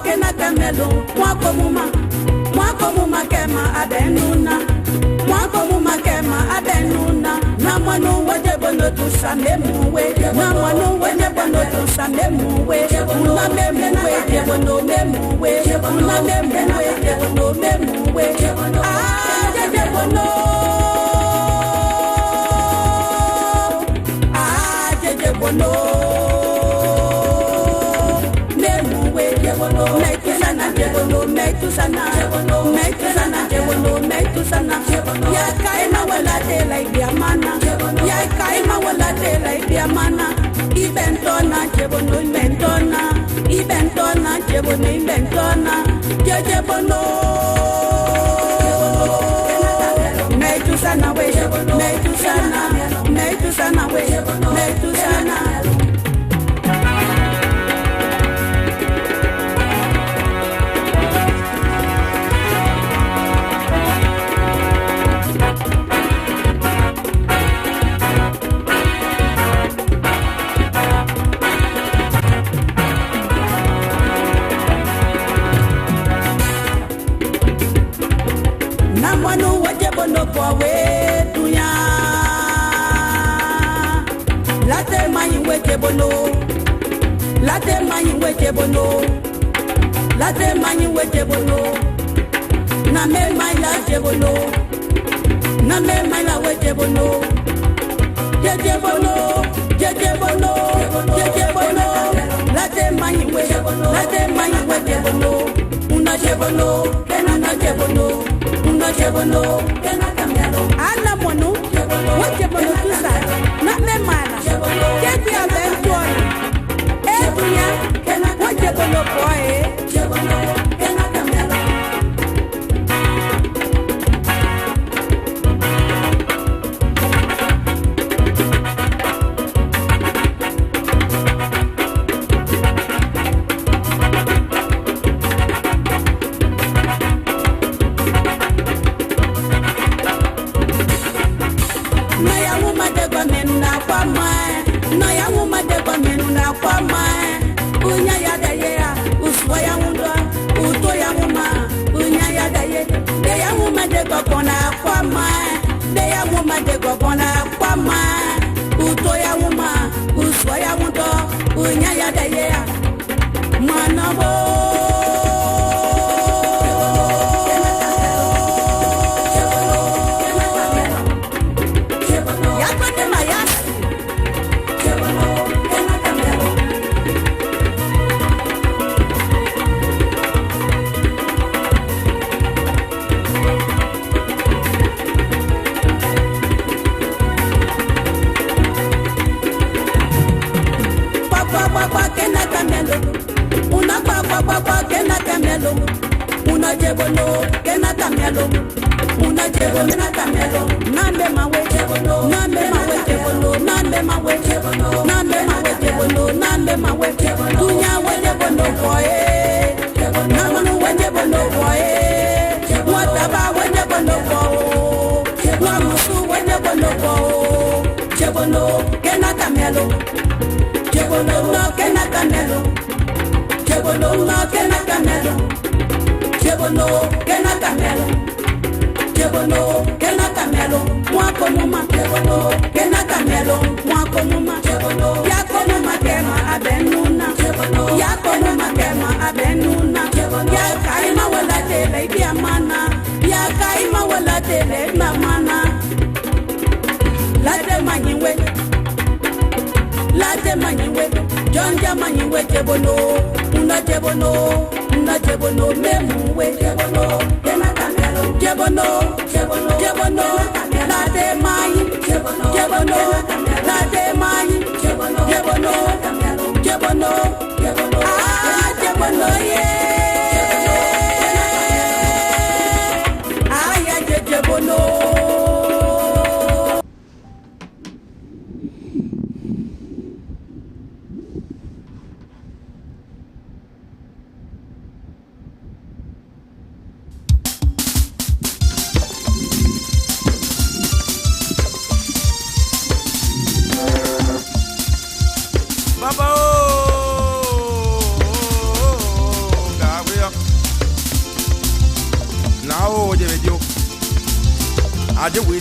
kena kamelo mwako muma kema abenuna mwako muma kema abenuna na mwanu waje bono tusame muwe na mwanu waje bono tusame muwe una memuwe je bono memuwe una memuwe je bono memuwe je bono je bono memuwe je bono metusana je bono metusana ya kaima wala de la idiamana ya kaima wala de la idiamana ibentona je bono ibentona je bono ibentona je bono metusana we metusana we metusana Namwanu waje bono kwa wetuya late mayi weje bono late mayi weje bono late mayi weje bono na me mayi la je bono na me mayi la weje bono je bono late mayi weje bono una je bono kena na je bono una jebono kena kamelo ana monu waje bono tusa na me mana kebi abentoy edunya kena waje bono boy jebono kena kamelo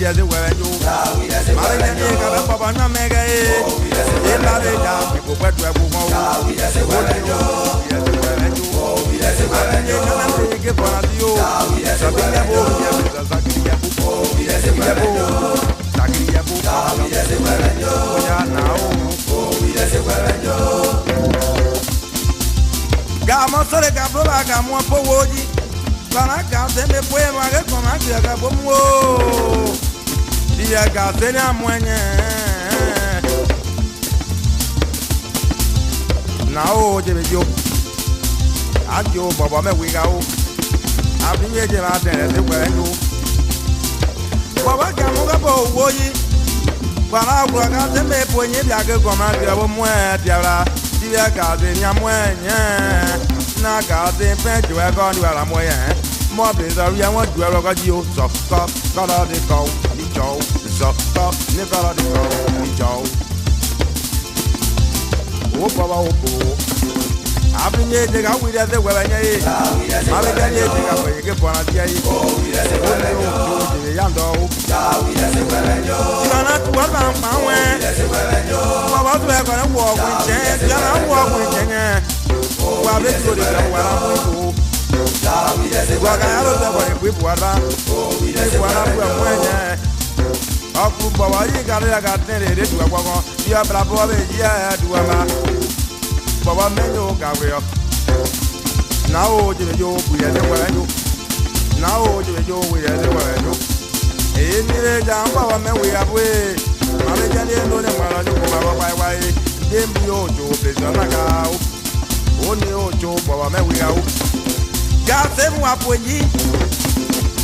does it where you are. Papa, no mega. People wet where we go. Gamo sole capro la gamo po woji. Bana ga se me pue ma ke koma ti ga bo mo. Dia ga se na mwenye. Na o je be yo. Ajo baba me wi ga o. Abi me je ma te se we yo. Baba ga mo ga bo woji. Bana ga se me pue ni dia ke koma ti bo mo ti ara. Dia ga se nya mwenye. Na ga se pe ju e ko ni ara mo ye. Mo be so ri won ju e ro ko ji o so ko lo de ko ni jo so ko ni ko lo de ko ni jo. O baba o bo. Abi nye je ga wi de se we ba nye yi. Abi ga nye je ga we ke bona ti yi. O je ya ndo o. Ti na tu wa ba pa we. Baba tu e ko na wo wi je, ya na wo wi je nye. Wa be tu de ga wa ra mo ko. Wa ga ya lo se ko e bu wa ra. Wa ra bu mo nye. Aku baba yi ga le ga ten de tu wa ko. Ya bra bo be ya du wa ma. Baba menyo gawe na o je yo bu ye de wa yo na o je yo we ye de wa yo e ni le ja baba me we abwe ma le je le no ne ma la yo baba pai wai de mi o jo be so na ga o ni o jo baba me we ya o ga se mu apo yi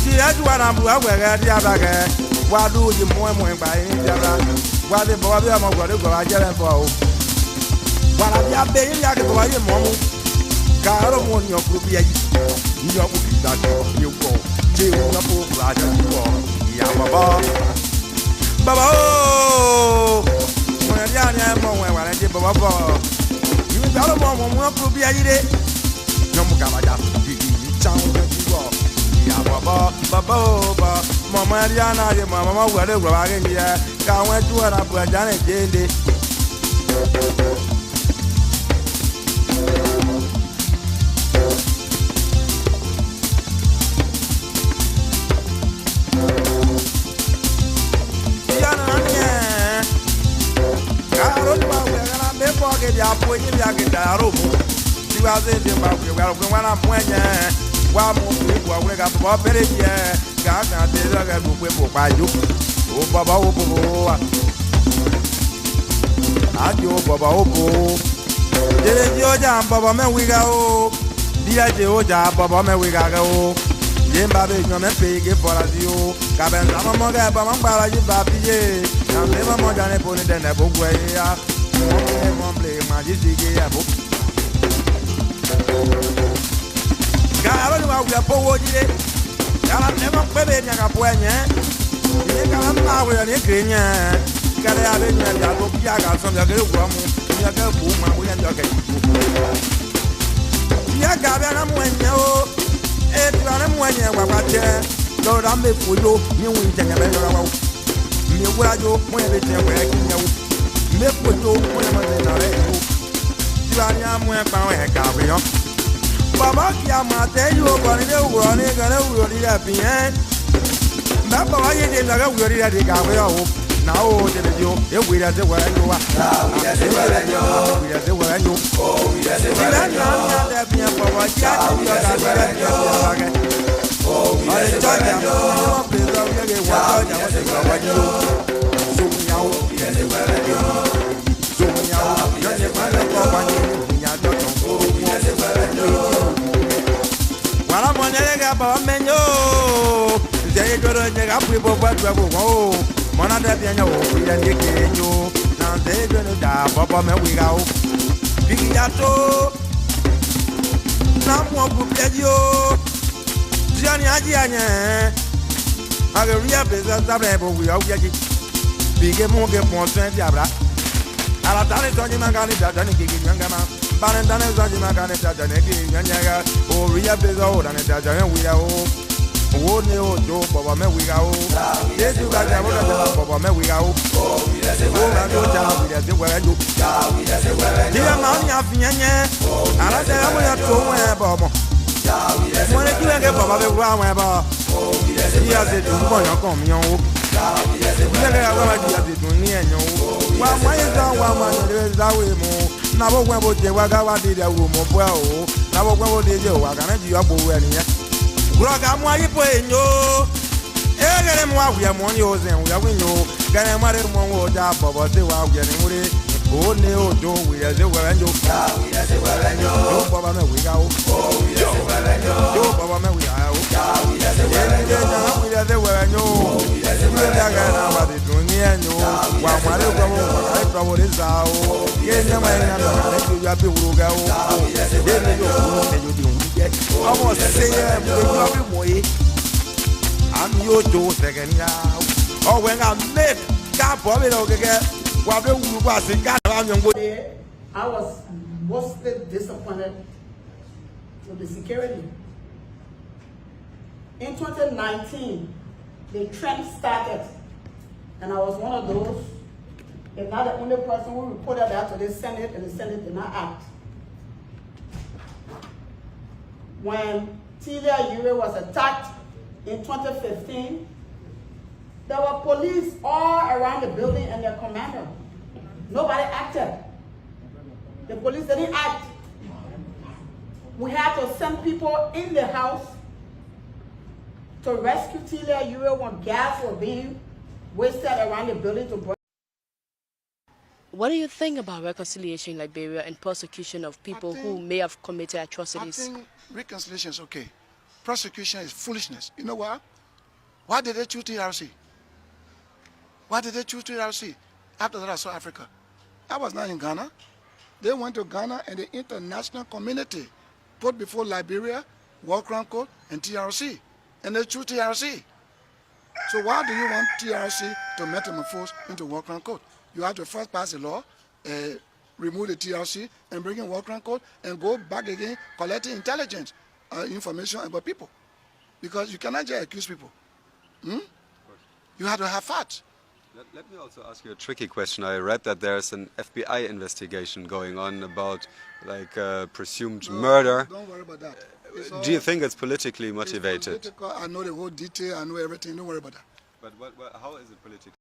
ti ya ju ara bu awe ga di abaga wa du ji mo gba yin di ara wa de baba bi mo gbo de gbo ajere fo o. Wala bia be yin ya ke to aye mo mu ka ro mo ni okru bia yi ni okru ki da ko ni ko je o na po ra ja ko ya baba o mo ya ni mo we wala je baba bo yi mi da ro mo mo okru bia yi de no mu ka ba ja di chan o ji ko ya baba o ba mo ma ya na ye mo ma wa de gro ba ke ni ya ka won tu ara bu ja ne je de. Ke dia po ni bia ke da ro mo ti wa se de ba ke wa ko wa na mo enye wa mo pe wa we ga bo pere je ga ga te lo ga bu pe po pa ju o baba o bo a ju baba o bo je le ji o ja baba me wi ga o dia je o ja baba me wi ga ga o je ba be nyo me pe ke for la di o ka ben sa mo ga ba mo pa la ji ba pi je na me mo ja ne po ni de ne bo gwe ya. Garo ni wa wi po wo ji de gala ne mo pe be ni ga po enye ni gala ma we ni krenya gala ya be ni ya go bia ga so ya ga wo mu ya ga bu ma wo ya ga ji ya ga be na mo enye o e tu na mo enye wa kwa che do da me fo yo ni wi je be yo wa mi wa jo mo e be je we ki nya wo me poto mo na me na re o ti ani amu e pa e ka we yo baba ki ama te yo ko ni de wo ni ga le wo ri da bien na baba ye de na ga wo ri da de ka we yo na o de de yo e we da de wa yo wa na we da de wa yo we da de wa yo o we da de wa yo na de bien baba ya de yo da de ya ba ga o we da de wa yo o pe do ye ge wa ya wa de wa yo so ya o we da de wa yo. Wala mo nyere ga ba menyo je goro je ga pu bo ba tu go mo na de bia nya o ya ni ke nyo na de goro da baba me wi ga o bi ya to na mo bu bia yo ji ani aji anya a ga ri ya be za za bre bo wi o ya ji bi ge mo ge mo twen dia bra ala tane to ni mangani da tane ke ki nyanga ma bane tane so ni mangani da tane ke nyanga o ri ya be zo da ne da tane wi ya o Oh, no, Joe, Baba, me we go. Yes, you got a Baba, me we go. Oh, I go down with the way I do. Dear Mammy, I've been here. And I said, I'm going to wear Baba. When I do get Baba, the ground where he has it to go and come, you know. Never have it to near you. Why is that one? There is that way more. Now, when would you work out the room of well? Now, when would you work on it? You are going here. Rock, I'm why you pay no. Every more we are money and we are window. Can I marry one word up about the wild getting with it? Oh, no, Joe, we are the well and you. No, Baba, we go. Oh, we are the well and you. No, Baba, we are. We are the well and you. We are the Dunia and you. While my little trouble is out. Yes, I'm happy with you. Almost say, I'm your Joe second now. Oh, when I'm late, God, probably don't get what was in God. I was mostly disappointed with the security. In 2019, the trend started, and I was one of those, if not the only person who reported that to the Senate, and the Senate did not act. When Tilia Ure was attacked in 2015, there were police all around the building and their commander. Nobody acted. The police didn't act. We had to send people in the house to rescue Tilia Ure when gas was being wasted around the building to burn. What do you think about reconciliation in Liberia and persecution of people who may have committed atrocities? I think reconciliation is okay. Prosecution is foolishness. You know what? Why did they choose TRC? Why did they choose TRC? After that, I saw Africa. I was not in Ghana. They went to Ghana, and the international community put before Liberia, War Crime Code, and TRC. And they choose TRC. So why do you want TRC to metamorphose into War Crime Code? You have to first pass a law, remove the TRC, and bring in War Crime Code, and go back again, collecting intelligence, information about people. Because you cannot just accuse people. You have to have facts. Let me also ask you a tricky question. I read that there's an FBI investigation going on about presumed murder. Don't worry about that. Do you think it's politically motivated? It's political. I know the whole detail. I know everything. Don't worry about that. But how is it political?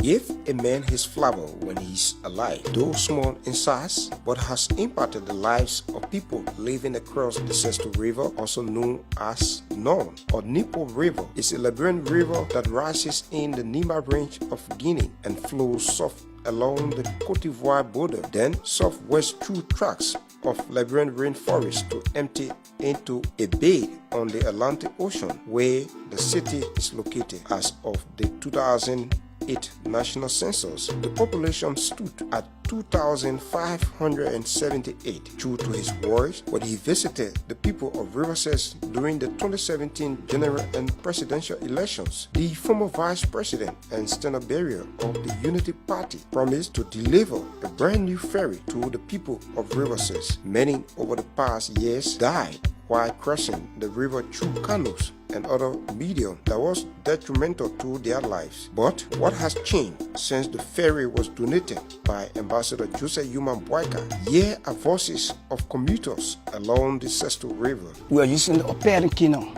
If a man has flavor when he's alive, though small in size, but has impacted the lives of people living across the Sesto River, also known as Non or Nipo River, is a Liberian river that rises in the Nima range of Guinea and flows south along the Cote d'Ivoire border, then southwest through tracts of Liberian rainforest to empty into a bay on the Atlantic Ocean, where the city is located. As of the 2008 national census, the population stood at 2,578. True to his words, when he visited the people of Riverses during the 2017 general and presidential elections, the former vice president and standard bearer of the Unity Party promised to deliver a brand new ferry to the people of Riverses. Many over the past years died while crossing the river through canoes and other medium that was detrimental to their lives. But what has changed since the ferry was donated by Ambassador Joseph Yuman Boyka? Here are voices of commuters along the Sesto River. We are using a pairing kino,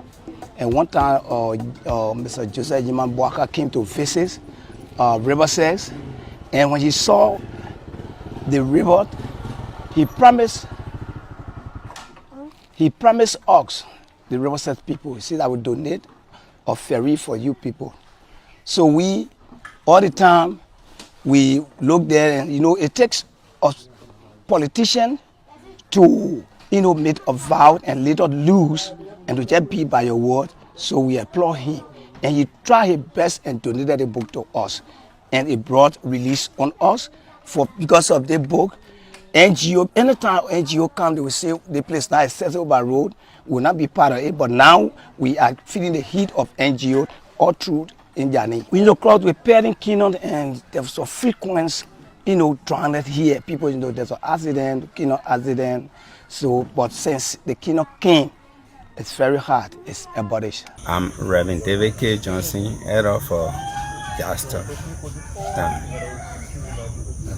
and one time Mr. Joseph Yuman Boyka came to visit Riverses, and when he saw the river, he promised us, the Riverside people, he said, I will donate a ferry for you people. So we, all the time, we look there and, it takes a politician to, make a vow and let us lose and to just be by your word. So we applaud him. And he tried his best and donated a book to us. And it brought release on us because of the book. NGO, anytime NGO come, they will say the place now is settled by road, will not be part of it. But now we are feeling the heat of NGO all through in their name. We cross with pairing kingdom, and there's a frequent, drowned here. People, there's an accident, accident. So, but since the kingdom came, it's very hard. It's abolished. I'm Reverend David K. Johnson, head of Jastor.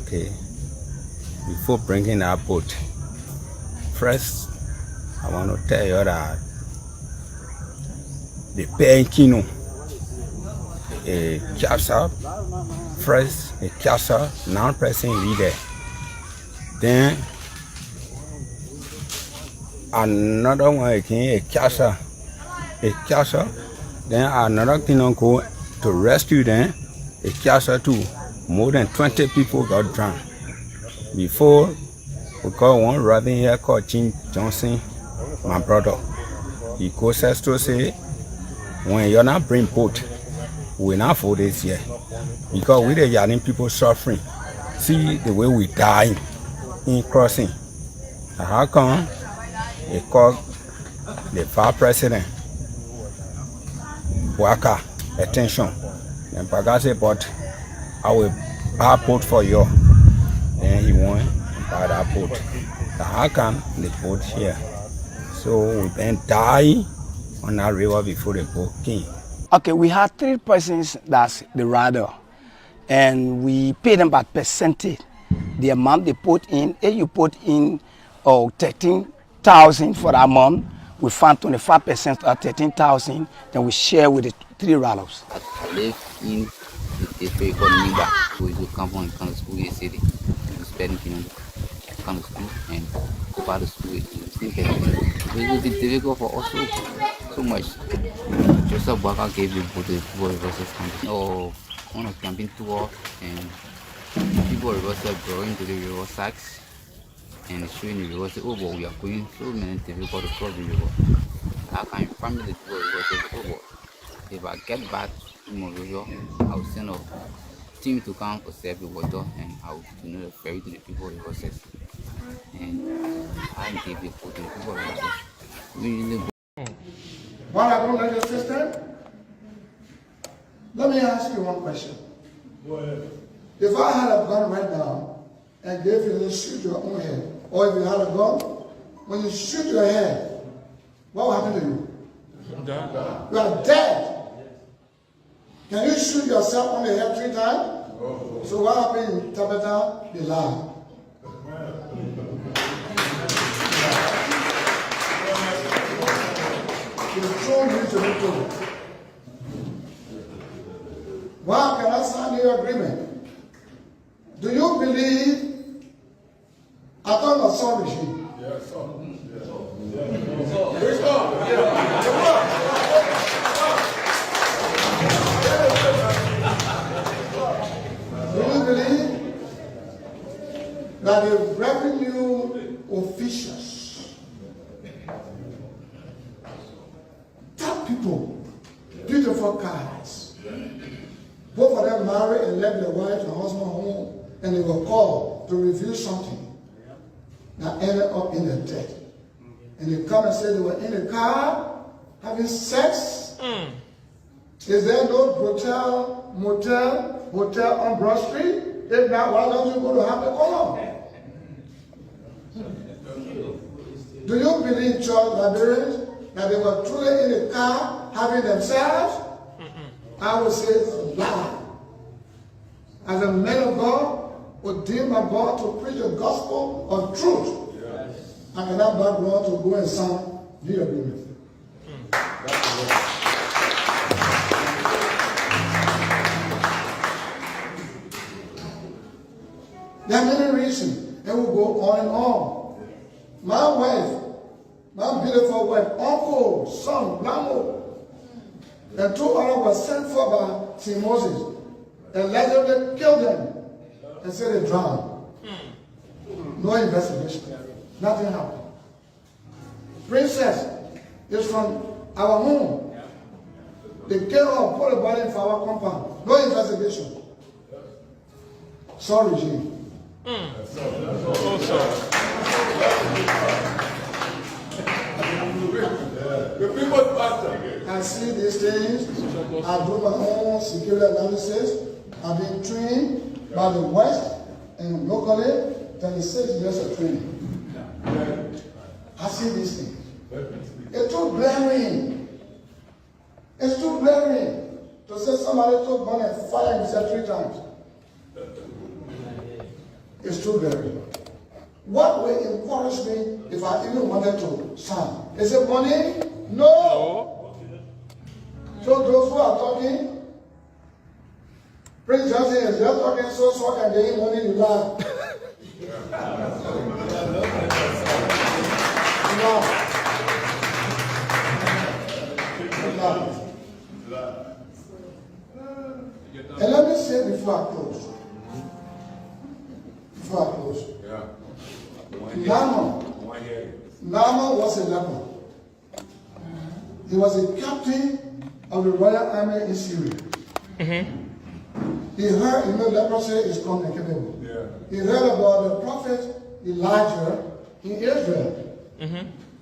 Okay. Before bringing our boat, first, I want to tell you that the Penkino, a Jastor, first a Jastor, non-pressing leader. Then another one again, a Jastor. Then another thing go to rescue them, a Jastor too. More than 20 people got drowned. Before, we got one Reverend here called Jim Johnson, my brother. He goes to say, when you're not bring boat, we're not for this year. Because we the young people suffering. See the way we die in crossing. How come they call the vice president, Waka, attention. And Baga said, but I will buy a boat for you. Then he went and buy that boat. How come the boat here? So we been dying on that river before the boat came. Okay, we had 3 persons that's the rider, and we pay them by percentage. The amount they put in, if you put in 13,000 for that month, we found 25% of 13,000, then we share with the 3 riders. I live in the very economy back, so you come from the school in the city, you spend in the school and go back to school. It will be difficult for us so much. Joseph Waka gave you both the reverses campaign or on a campaign tour, and people reverses going to the river sacks and showing the river say, oh, but we are going so many difficult to cross the river. How can you family the two reverses? Oh, but if I get back to my river, I will send a team to come to serve the water, and I will the ferry to the people reverses. And I gave you both the people reverses. What happened with your sister? Let me ask you one question. Go ahead. If I had a gun right now and gave you to shoot your own head, or if you had a gun, when you shoot your head, what will happen to you? You are dead. Can you shoot yourself on the head 3 times? So what happened in Tabata? They lie. Why can I sign your agreement? Do you believe I thought I saw regime? Yes, sir. Do you believe that the revenue officials, top people, beautiful cars, both of them married and left their wife and husband home, and they were called to review something that ended up in their death. And they come and say they were in the car having sex. Is there no hotel on Broad Street? If not, why don't you go to have the call? Do you believe, church Liberians, that they were truly in the car having themselves? I would say it's lie. As a man of God, ordained by God to preach the gospel of truth, I cannot background to go and sign the agreement. There are many reasons, and we'll go on and on. My wife, my beautiful wife, uncle, son, grandma, and 2 others were sent for by St. Moses, and allegedly killed them, and said they drowned. No investigation. Nothing happened. Princess is from our home. They killed her, put the body in our compound. No investigation. Sorry, regime. I see these things. I do my own security analysis. I've been trained by the West and locally, 36 years of training. I see this thing. It's too glaring. It's too glaring to say somebody took gun and fire himself 3 times. It's too glaring. What will encourage me if I even wanted to stand? Is it money? No. So those who are talking, Prince Johnson is just talking so can get money to laugh. And let me say before I close. Naaman was a leper. He was a captain of the royal army in Syria. He heard, leprosy is communicable. He heard about the prophet Elijah in Israel.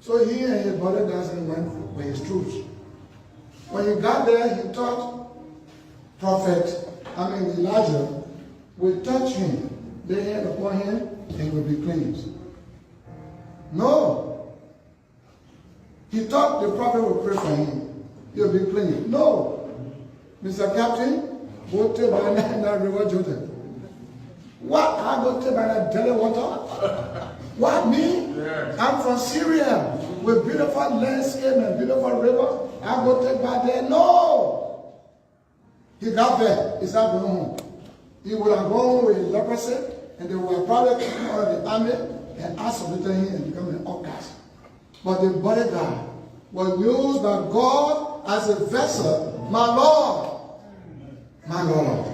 So he and his brother Dancing went with his troops. When he got there, he thought Elijah will touch him, lay hand upon him, and he will be cleansed. No. He thought the prophet would pray for him. He'll be cleansed. No. Mr. Captain, go to the river Jordan. What? I go to the Delaware water? What, me? Yeah. I'm from Syria with beautiful landscape and beautiful river. I go take by there. No. He got there. He started going home. He would have gone with leprosy, and they would have probably taken out of the army and asked to return him and become an outcast. But the bodyguard was used by God as a vessel. My Lord. My Lord.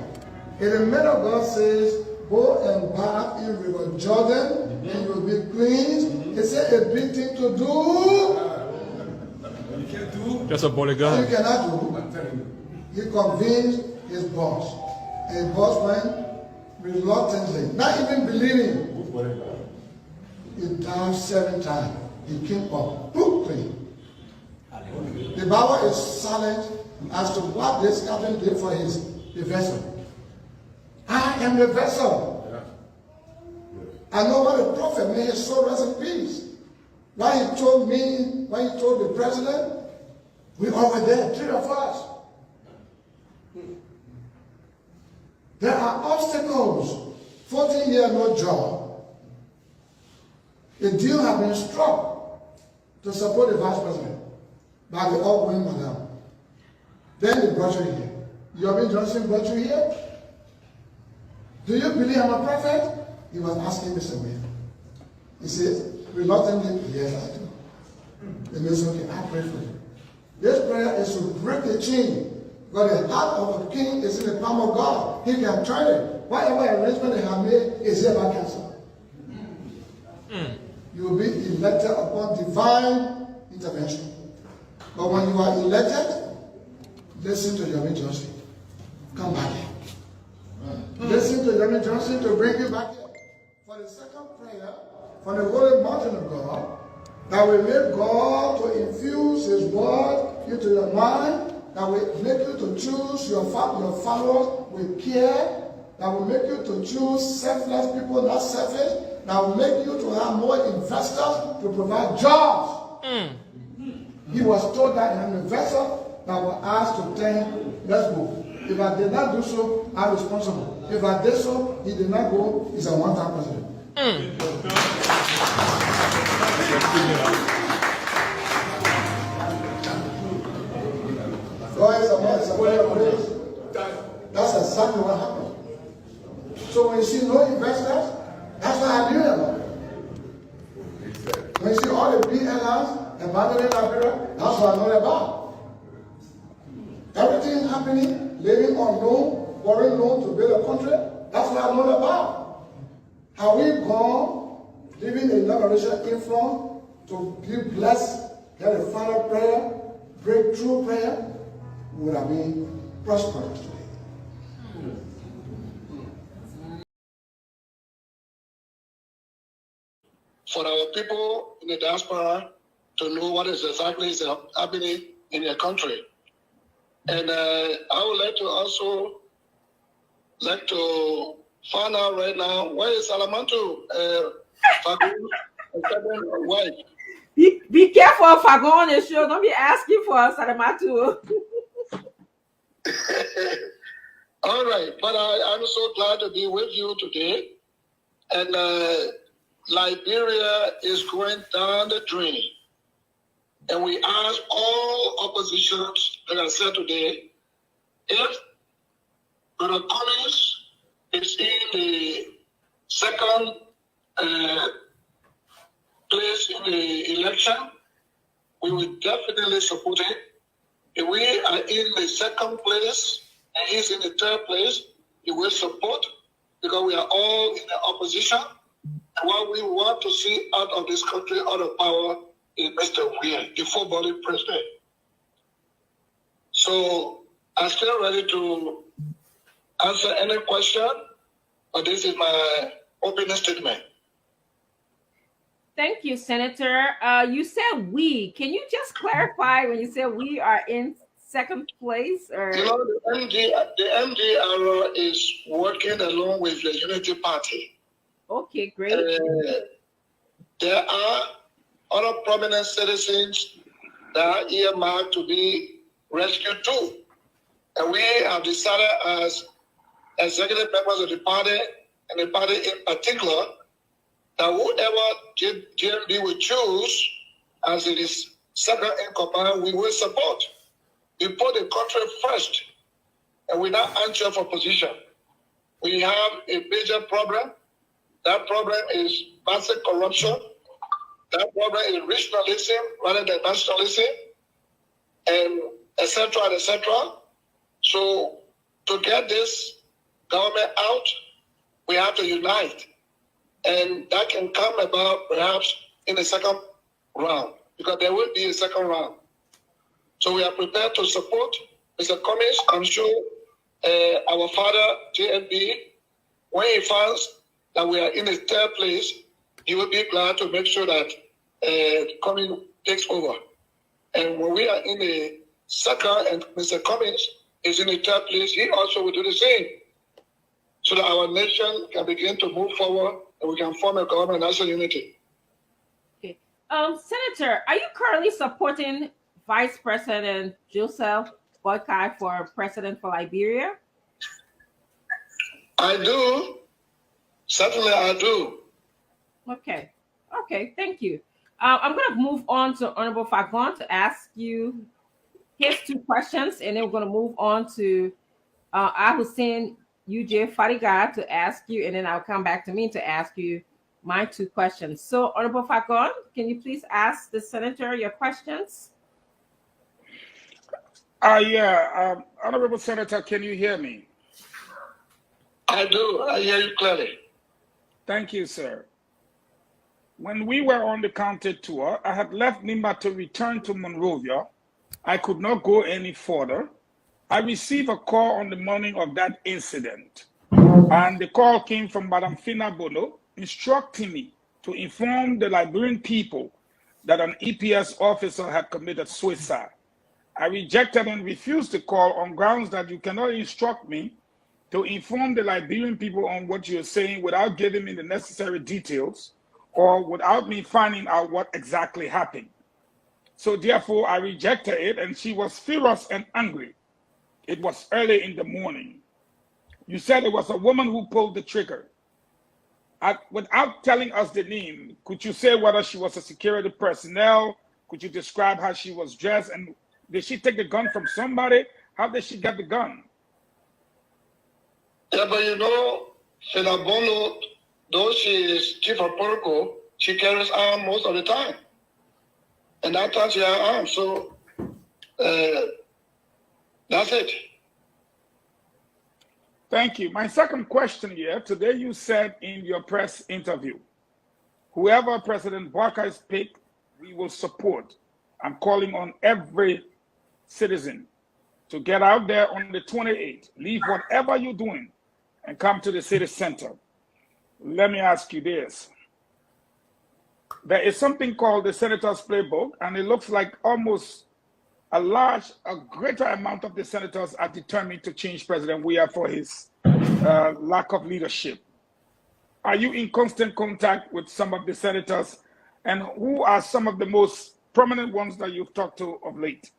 In the middle of God says, go and bath in River Jordan, and you will be cleansed. He said a big thing to do. You can't do. Just a bodyguard. You cannot do. He convinced his boss. And his boss went reluctantly, not even believing. He died 7 times. He came up quickly. The Bible is silent as to what this captain did for the vessel. I am the vessel. I know what the prophet, may his soul rest in peace. When he told the president, we over there, 3 of us. There are obstacles. 14 years, no job. A deal has been struck to support the vice president by the outgoing madam. Then they brought you here. Yomi Johnson brought you here. Do you believe I'm a prophet? He was asking Mr. Wayne. He said, reluctantly, yes, I do. And he said, okay, I pray for you. This prayer is to break the chain. Because the heart of a king is in the palm of God. He can turn it. Whatever arrangement they have made is hereby cancelled. You will be elected upon divine intervention. But when you are elected, listen to Yomi Johnson. Come back here. Listen to Yomi Johnson to bring you back here. For the second prayer, from the holy mountain of God, that will make God to infuse his word into your mind, that will make you to choose your followers with care, that will make you to choose selfless people, not selfish, that will make you to have more investors to provide jobs. He was told that I'm the vessel that was asked to tell him, let's go. If I did not do so, I'm responsible. If I did so, he did not go, he's a one-time president. That's exactly what happened. So when you see no investors, that's what I knew about. When you see all the big airlines abandoning Liberia, that's what I know about. Everything happening, living on loan, borrowing loan to build a country, that's what I know about. Have we gone, living a liberation influence to be blessed, get a final prayer, breakthrough prayer, would have been prosperous today. For our people in the diaspora to know what is exactly happening in their country. And I would like to also find out right now where is Salamantu? Wife. Be careful if I go on the show. Don't be asking for Salamatu. All right, but I'm so glad to be with you today. And Liberia is going down the drain. And we ask all oppositions that are said today, if Brother Cummings is in the second place in the election, we will definitely support it. If we are in the second place and he's in the third place, we will support, because we are all in the opposition. And what we want to see out of this country, out of power, is Mr. Weir, the full-body president. So I'm still ready to answer any question, but this is my opening statement. Thank you, Senator. You said we. Can you just clarify when you said we are in second place? Or? You know, the MDR is working along with the Unity Party. Okay, great. There are other prominent citizens that are earmarked to be rescued too. And we have decided as executive members of the party, and the party in particular, that whoever GMB will choose as it is second in command, we will support. We put the country first, and we're not anxious for position. We have a major problem. That problem is massive corruption. That problem is regionalism rather than nationalism, and et cetera, So to get this government out, we have to unite. And that can come about perhaps in the second round, because there will be a second round. So we are prepared to support Mr. Cummings. I'm sure our father, JNB, when he finds that we are in the third place, he will be glad to make sure that Cummings takes over. And when we are in the second and Mr. Cummings is in the third place, he also will do the same, so that our nation can begin to move forward and we can form a government of national unity. Okay. Senator, are you currently supporting Vice President Joseph Boakai for president for Liberia? I do. Certainly I do. Okay. Okay, thank you. I'm going to move on to Honorable Fagon to ask you his two questions, and then we're going to move on to Hussein UJ Fariga to ask you, and then I'll come back to me to ask you my two questions. So, Honorable Fagon, can you please ask the Senator your questions? Honorable Senator, can you hear me? I do. I hear you clearly. Thank you, sir. When we were on the county tour, I had left Nimba to return to Monrovia. I could not go any further. I received a call on the morning of that incident, and the call came from Madam Fina Bono, instructing me to inform the Liberian people that an EPS officer had committed suicide. I rejected and refused the call on grounds that you cannot instruct me to inform the Liberian people on what you're saying without giving me the necessary details or without me finding out what exactly happened. So therefore, I rejected it, and she was furious and angry. It was early in the morning. You said it was a woman who pulled the trigger. Without telling us the name, could you say whether she was a security personnel? Could you describe how she was dressed? And did she take the gun from somebody? How did she get the gun? Yeah, but you know, Senator Bono, though she is chief of protocol, she carries arms most of the time. And that time she has arms, so that's it. Thank you. My second question here, today you said in your press interview, whoever President Boakai is picked, we will support. I'm calling on every citizen to get out there on the 28th, leave whatever you're doing and come to the city center. Let me ask you this. There is something called the Senator's Playbook, and it looks like almost a greater amount of the senators are determined to change President Weir for his lack of leadership. Are you in constant contact with some of the senators? And who are some of the most prominent ones that you've talked to of late?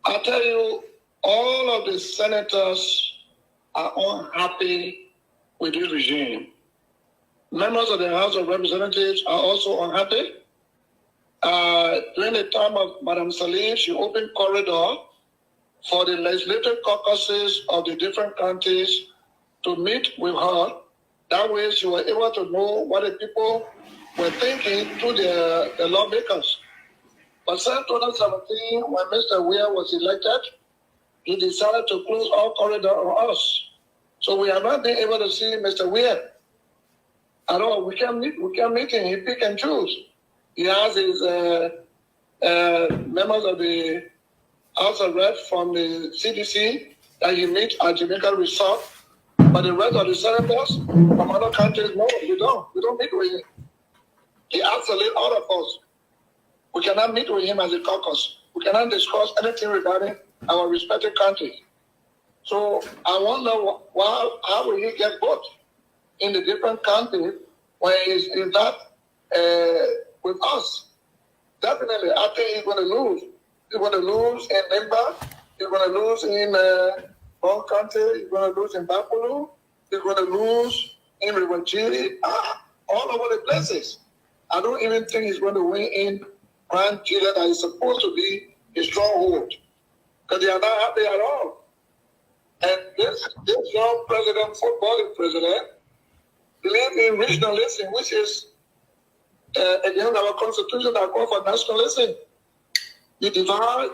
I'll tell you, all of the senators are unhappy with this regime. Members of the House of Representatives are also unhappy. During the time of Madam Salim, she opened corridor for the legislative caucuses of the different counties to meet with her. That way she was able to know what the people were thinking through the lawmakers. But since 2017, when Mr. Weir was elected, he decided to close all corridor on us. So we have not been able to see Mr. Weir at all. We can't meet him. He pick and choose. He has his members of the House of Reps from the CDC that he meets at Jamaica Resort. But the rest of the senators from other countries, no, we don't. We don't meet with him. He isolates all of us. We cannot meet with him as a caucus. We cannot discuss anything regarding our respective countries. So I wonder how will he get votes in the different countries when he's not with us? Definitely, I think he's going to lose. He's going to lose in Limba. He's going to lose in Bon Country. He's going to lose in Bapulu. He's going to lose in Rivalry. All over the places. I don't even think he's going to win in Grand Chile that is supposed to be a stronghold. Because they are not happy at all. And this young president, footballing president, believes in regionalism, which is again our constitution that calls for nationalism. You divide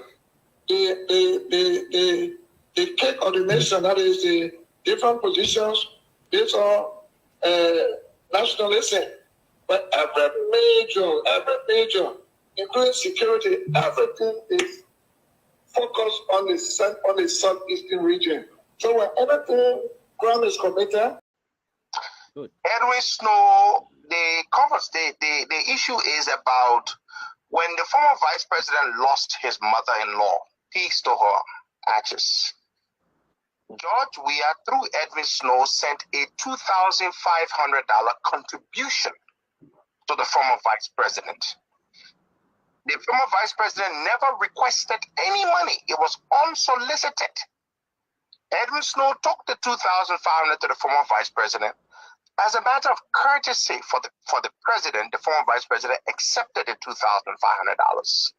the cake of the nation, that is the different positions based on nationalism. But every major, including security, everything is focused on the southeastern region. So when everything crime is committed. Edwin Snow, the issue is about when the former vice president lost his mother-in-law, peace to her ashes. George Weah, through Edwin Snow, sent a $2,500 contribution to the former vice president. The former vice president never requested any money. It was unsolicited. Edwin Snow took the $2,500 to the former vice president. As a matter of courtesy for the president, the former vice president accepted the $2,500.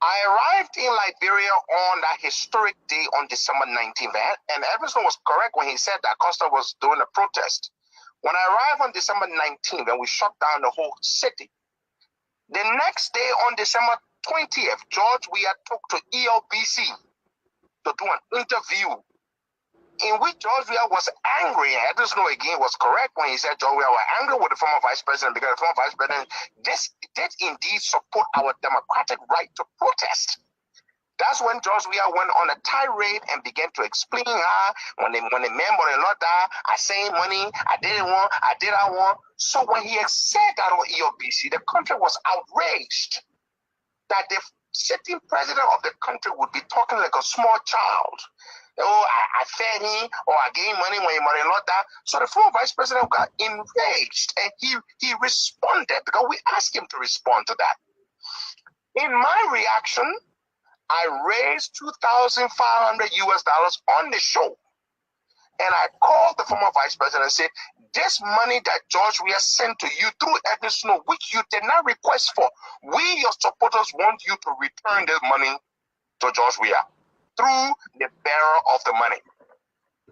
I arrived in Liberia on that historic day on December 19th, and Edwin Snow was correct when he said that Costa was doing a protest. When I arrived on December 19th and we shut down the whole city, the next day on December 20th, George Weah took to ELBC to do an interview in which George Weah was angry. And Edwin Snow again was correct when he said George Weah was angry with the former vice president because the former vice president did indeed support our democratic right to protest. That's when George Weah went on a tirade and began to explain how when the man mother-in-law died, I saved money, I didn't want, I did I want. So when he said that on EOBC, the country was outraged that the sitting president of the country would be talking like a small child. Oh, I fed him, or I gave money when your mother-in-law died. So the former vice president got enraged, and he responded because we asked him to respond to that. In my reaction, I raised $2,500 on the show, and I called the former vice president and said, "This money that George Weah sent to you through Edwin Snow, which you did not request for, we, your supporters, want you to return this money to George Weah through the bearer of the money."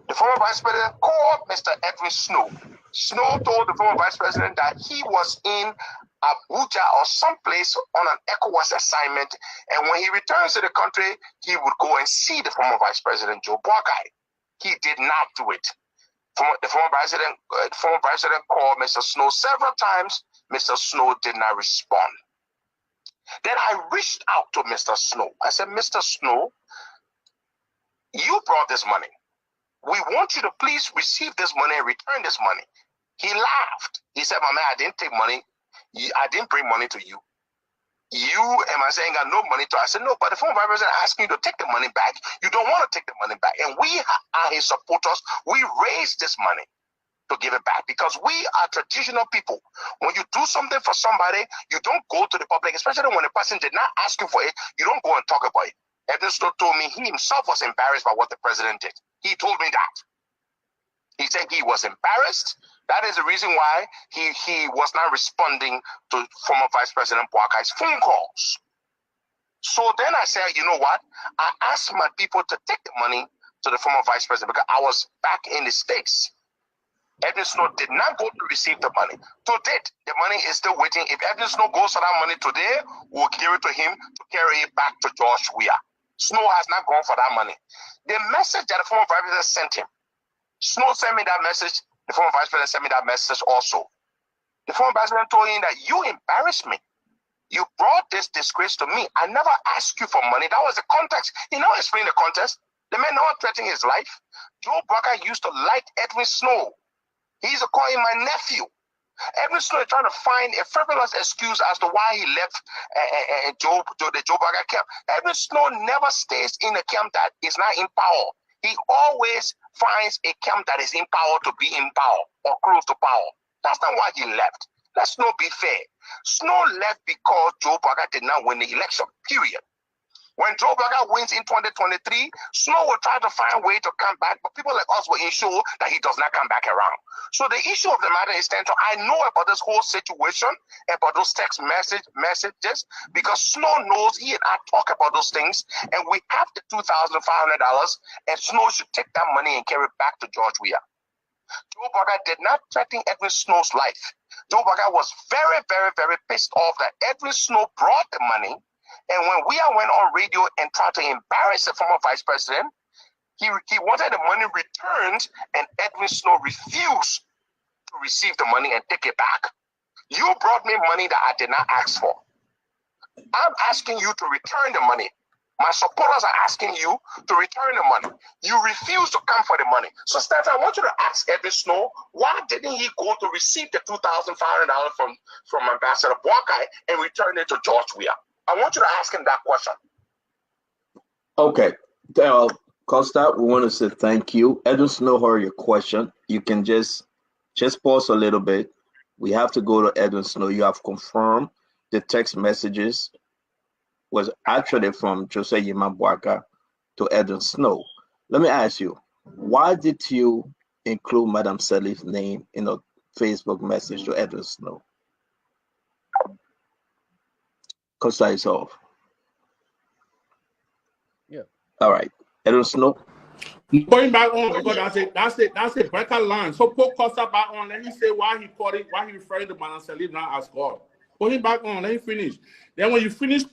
The former vice president called Mr. Edwin Snow. Snow told the former vice president that he was in Abuja or someplace on an ECOWAS assignment, and when he returns to the country, he would go and see the former vice president, Joe Boakai. He did not do it. The former president called Mr. Snow several times. Mr. Snow did not respond. Then I reached out to Mr. Snow. I said, "Mr. Snow, you brought this money. We want you to please receive this money and return this money." He laughed. He said, "My man, I didn't take money. I didn't bring money to you. you and I saying got no money to. I said, no, but the former vice president asking you to take the money back. You don't want to take the money back. And we are his supporters. We raised this money to give it back because we are traditional people. When you do something for somebody, you don't go to the public, especially when the person did not ask you for it, you don't go and talk about it. Edwin Snow told me he himself was embarrassed by what the president did. He told me that. He said he was embarrassed. That is the reason why he was not responding to former Vice President Boakai's phone calls. So then I said, you know what? I asked my people to take the money to the former Vice President because I was back in the States. Edwin Snow did not go to receive the money. To date, the money is still waiting. If Edwin Snow goes for that money today, we'll give it to him to carry it back to George Weah. Snow has not gone for that money. The message that the former Vice President sent him, Snow sent me that message. The former Vice President sent me that message also. The former Vice President told him that you embarrassed me. You brought this disgrace to me. I never asked you for money. That was the context. He never explained the context. The man never threatened his life. Joe Boakai used to like Edwin Snow. He used to call him my nephew. Edwin Snow is trying to find a frivolous excuse as to why he left the Joe Boakai camp. Edwin Snow never stays in a camp that is not in power. He always finds a camp that is in power to be in power or close to power. That's not why he left. Let's not be fair. Snow left because Joe Boakai did not win the election, period. When Joe Boakai wins in 2023, Snow will try to find a way to come back, but people like us will ensure that he does not come back around. So the issue of the matter is, Senator, I know about this whole situation, about those text messages, because Snow knows he and I talk about those things, and we have the $2,500, and Snow should take that money and carry it back to George Weah. Joe Boakai did not threaten Edwin Snow's life. Joe Boakai was very, very, very pissed off that Edwin Snow brought the money. And when Weah went on radio and tried to embarrass the former vice president, he wanted the money returned, and Edwin Snow refused to receive the money and take it back. You brought me money that I did not ask for. I'm asking you to return the money. My supporters are asking you to return the money. You refuse to come for the money. So, Senator, I want you to ask Edwin Snow, why didn't he go to receive the $2,500 from Ambassador Boakai and return it to George Weah? I want you to ask him that question. Okay. Costa, we want to say thank you. Edwin Snow heard your question. You can just pause a little bit. We have to go to Edwin Snow. You have confirmed the text messages was actually from Jose Yima Boakai to Edwin Snow. Let me ask you, why did you include Madam Salif's name in a Facebook message to Edwin Snow? Costa is off. Yeah. All right. Edwin Snow. Going back on because that's a breaker line. So put Costa back on. Let me say why he called it, why he referred to Madam Salif now as God. Put him back on. Let him finish. Then when you finish,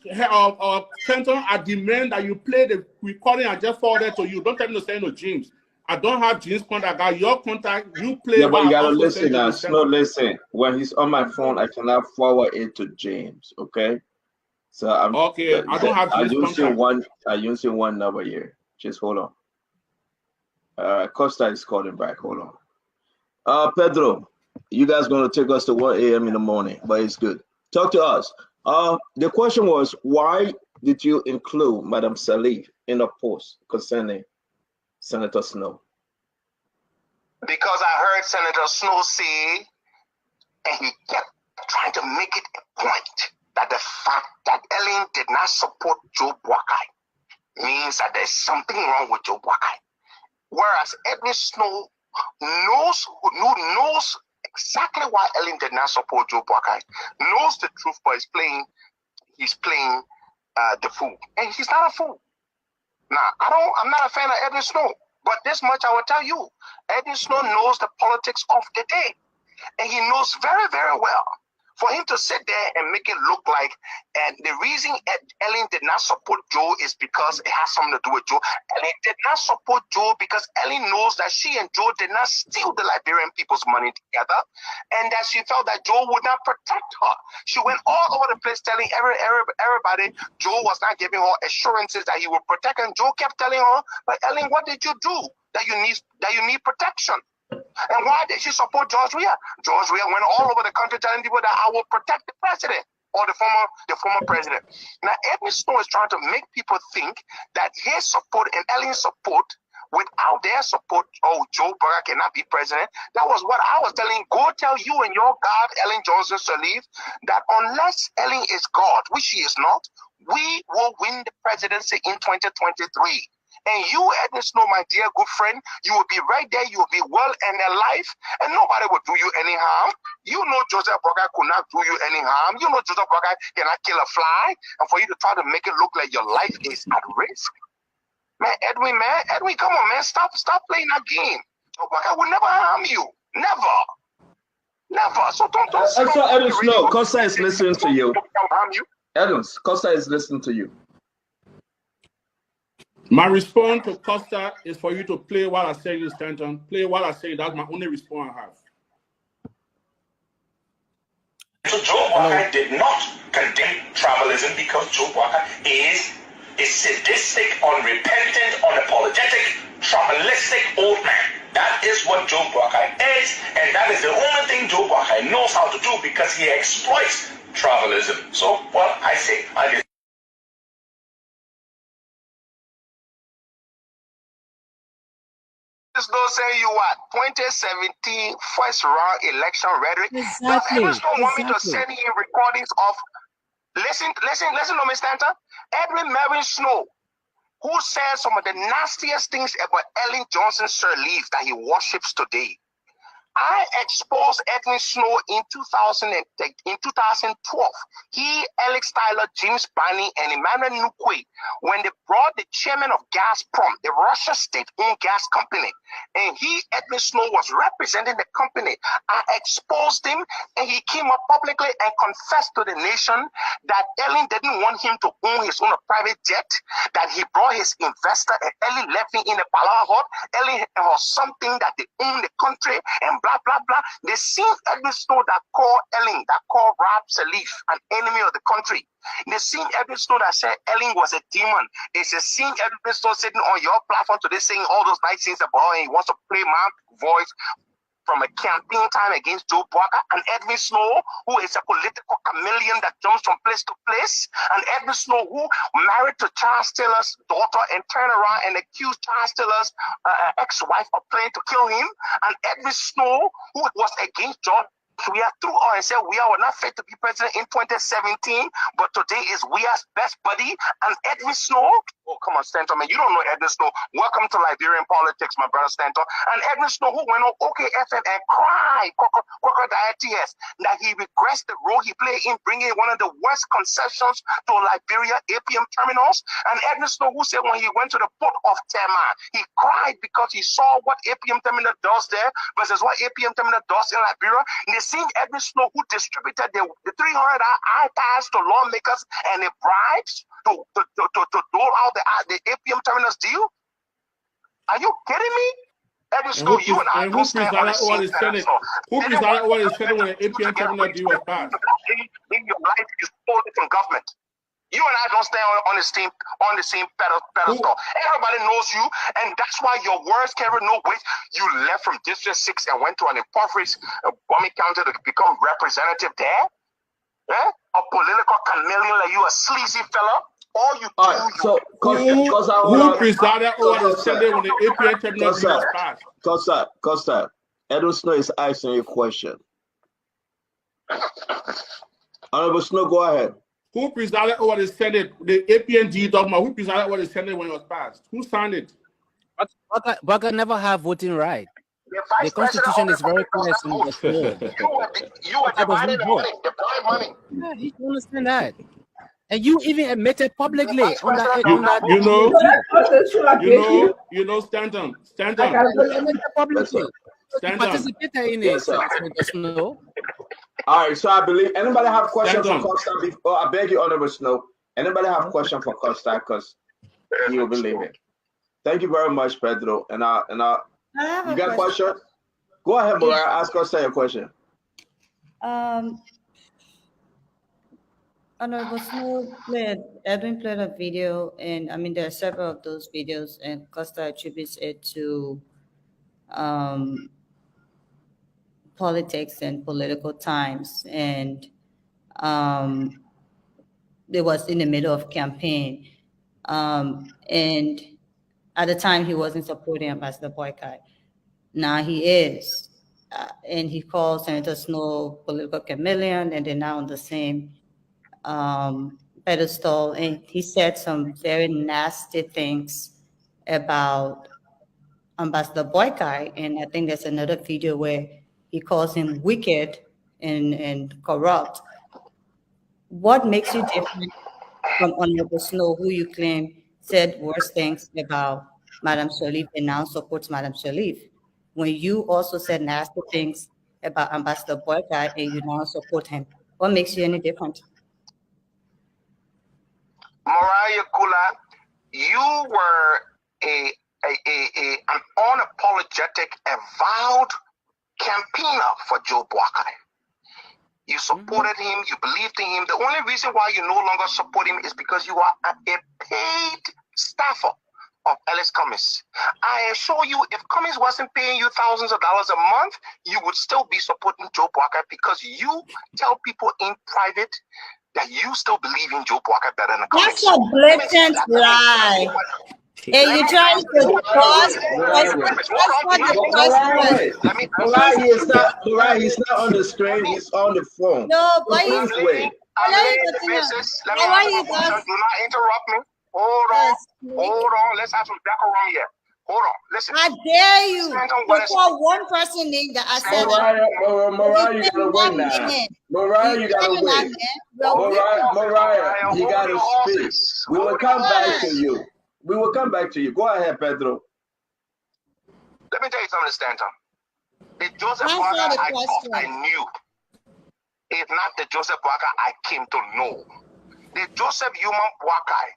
Clinton, I demand that you play the recording I just forwarded to you. Don't tell me to send no James. I don't have James' contact. I got your contact. You play. Yeah, but you gotta listen now. No, listen. When he's on my phone, I cannot forward it to James. Okay. So I'm okay. I don't have James' contact. I'm using one number here. Just hold on. Costa is calling back. Hold on. Pedro, you guys gonna take us to 1 a.m. in the morning, but it's good. Talk to us. The question was, why did you include Madam Salif in a post concerning Senator Snow? Because I heard Senator Snow say, and he kept trying to make it a point, that the fact that Ellen did not support Joe Boakai means that there's something wrong with Joe Boakai. Whereas Edwin Snow knows exactly why Ellen did not support Joe Boakai, knows the truth, but he's playing the fool. And he's not a fool. Now, I'm not a fan of Edwin Snow, but this much I will tell you. Edwin Snow knows the politics of the day. And he knows very, very well. For him to sit there and make it look like, and the reason Ellen did not support Joe is because it has something to do with Joe. Ellen did not support Joe because Ellen knows that she and Joe did not steal the Liberian people's money together, and that she felt that Joe would not protect her. She went all over the place telling everybody Joe was not giving her assurances that he would protect her, and Joe kept telling her, but Ellen, what did you do that you need protection? And why did she support George Weah? George Weah went all over the country telling people that I will protect the president. or the former president. Now, Edwin Snow is trying to make people think that his support and Ellen's support, without their support, oh, Joe Burger cannot be president. That was what I was telling. Go tell you and your God, Ellen Johnson Sirleaf, that unless Ellen is God, which she is not, we will win the presidency in 2023. And you, Edwin Snow, my dear good friend, you will be right there. You will be well and alive, and nobody will do you any harm. You know Joseph Burger could not do you any harm. You know Joseph Burger cannot kill a fly, and for you to try to make it look like your life is at risk. Man, Edwin, come on, man. Stop playing that game. Joseph Burger will never harm you. Never. So don't So Edwin Snow, Costa is listening to you. Harm you. Edwin, Costa is listening to you. My response to Costa is for you to play while I say this, Stanton. Play while I say that's my only response I have. So Joe Walker did not condemn tribalism because Joe Walker is a sadistic, unrepentant, unapologetic, tribalistic old man. That is what Joe Walker is, and that is the only thing Joe Walker knows how to do because he exploits tribalism. So, well, I say, I guess. Don't say you what 2017 first round election rhetoric. Exactly. Does Edwin want me to send you recordings of listen to me, Stanton. Edwin Mervyn Snow, who said some of the nastiest things about Ellen Johnson Sirleaf that he worships today. I exposed Edwin Snow in 2012. He, Alex Tyler, James Barney, and Emmanuel Nukwe, when they brought the chairman of Gazprom, the Russia state-owned gas company, and he, Edwin Snow, was representing the company. I exposed him, and he came up publicly and confessed to the nation that Ellen didn't want him to own his own private jet, that he brought his investor, and Ellen left him in a Palawan hut. Ellen was something that they own the country, and blah, blah, blah. The same Edwin Snow that called Ellen, that called Rob Sirleaf an enemy of the country. The same Edwin Snow that said Ellen was a demon. It's the same Edwin Snow sitting on your platform today saying all those nice things about her, and he wants to play my voice from a campaign time against Joe Walker, and Edwin Snow, who is a political chameleon that jumps from place to place, and Edwin Snow, who married to Charles Taylor's daughter and turned around and accused Charles Taylor's ex-wife of planning to kill him, and Edwin Snow, who was against George. We are through all and said we are not fit to be president in 2017, but today is we are best buddy. And Edwin Snow, oh come on, Stanton, man, you don't know Edwin Snow. Welcome to Liberian politics, my brother Stanton. And Edwin Snow, who went on OKFM and cried, crocodile tears, that he regrets the role he played in bringing one of the worst concessions to Liberia APM terminals. And Edwin Snow, who said when he went to the port of Tema, he cried because he saw what APM terminal does there versus what APM terminal does in Liberia. The same Edwin Snow who distributed the 300 iPads to lawmakers and the bribes to dole out the APM terminals deal. Are you kidding me? Edwin Snow, you and I don't stand on the same pedestal. Who presided over the Senate when the APM terminal deal was passed? In your life, you stole it from government. You and I don't stand on the same pedestal. Everybody knows you, and that's why your words carry no weight. You left from District 6 and went to an impoverished Bomi County to become representative there. Yeah? A political chameleon like you, a sleazy fella. All you do, who presided over the Senate when the APM terminal deal was passed? Costa, Edwin Snow is asking you a question. Honorable Snow, go ahead. Who presided over the Senate, the APNG dogma? Who presided over the Senate when it was passed? Who signed it? Burger never have voting right. The Constitution is very clear. You were divided money. Yeah, you can understand that. And you even admitted publicly on that. You know, Stanton. Participated in it. Snow. All right, so I believe anybody have questions for Costa before I beg you, Honorable Snow. Anybody have a question for Costa because he will believe it. Thank you very much, Pedro. And you got a question? Go ahead, Mariah. Ask Costa your question. Honorable Snow Edwin played a video, and I mean there are several of those videos, and Costa attributes it to politics and political times, and It was in the middle of campaign. And at the time, he wasn't supporting Ambassador Boycott. Now he is. And he called Senator Snow political chameleon, and they're now on the same pedestal. And he said some very nasty things about Ambassador Boycott. And I think there's another video where he calls him wicked and corrupt. What makes you different from Honorable Snow, who you claim said worse things about Madam Sirleaf and now supports Madam Sirleaf, when you also said nasty things about Ambassador Boycott and you now support him? What makes you any different? Mariah Kula, you were an unapologetic, avowed campaigner for Joe Boycott. You supported him, you believed in him. The only reason why you no longer support him is because you are a paid staffer of Ellis Cummings. I assure you, if Cummings wasn't paying you thousands of dollars a month, you would still be supporting Joe Boycott, because you tell people in private that you still believe in Joe Boycott better than Cummings. That's a blatant lie. And you trying to cause He's not on the screen, he's on the phone. No, but I'm laying the basis. Let me ask you a question. Do not interrupt me. Hold on. Let's have some decorum here. Hold on. Listen. I dare you to call one person named the Mariah, you gotta win now. Mariah, you gotta win. Mariah, you gotta speak. We will come back to you. We will come back to you. Go ahead, Pedro. Let me tell you something, Stanton. The Joseph Boycott I thought I knew is not the Joseph Boycott I came to know. The Joseph Human Boycott,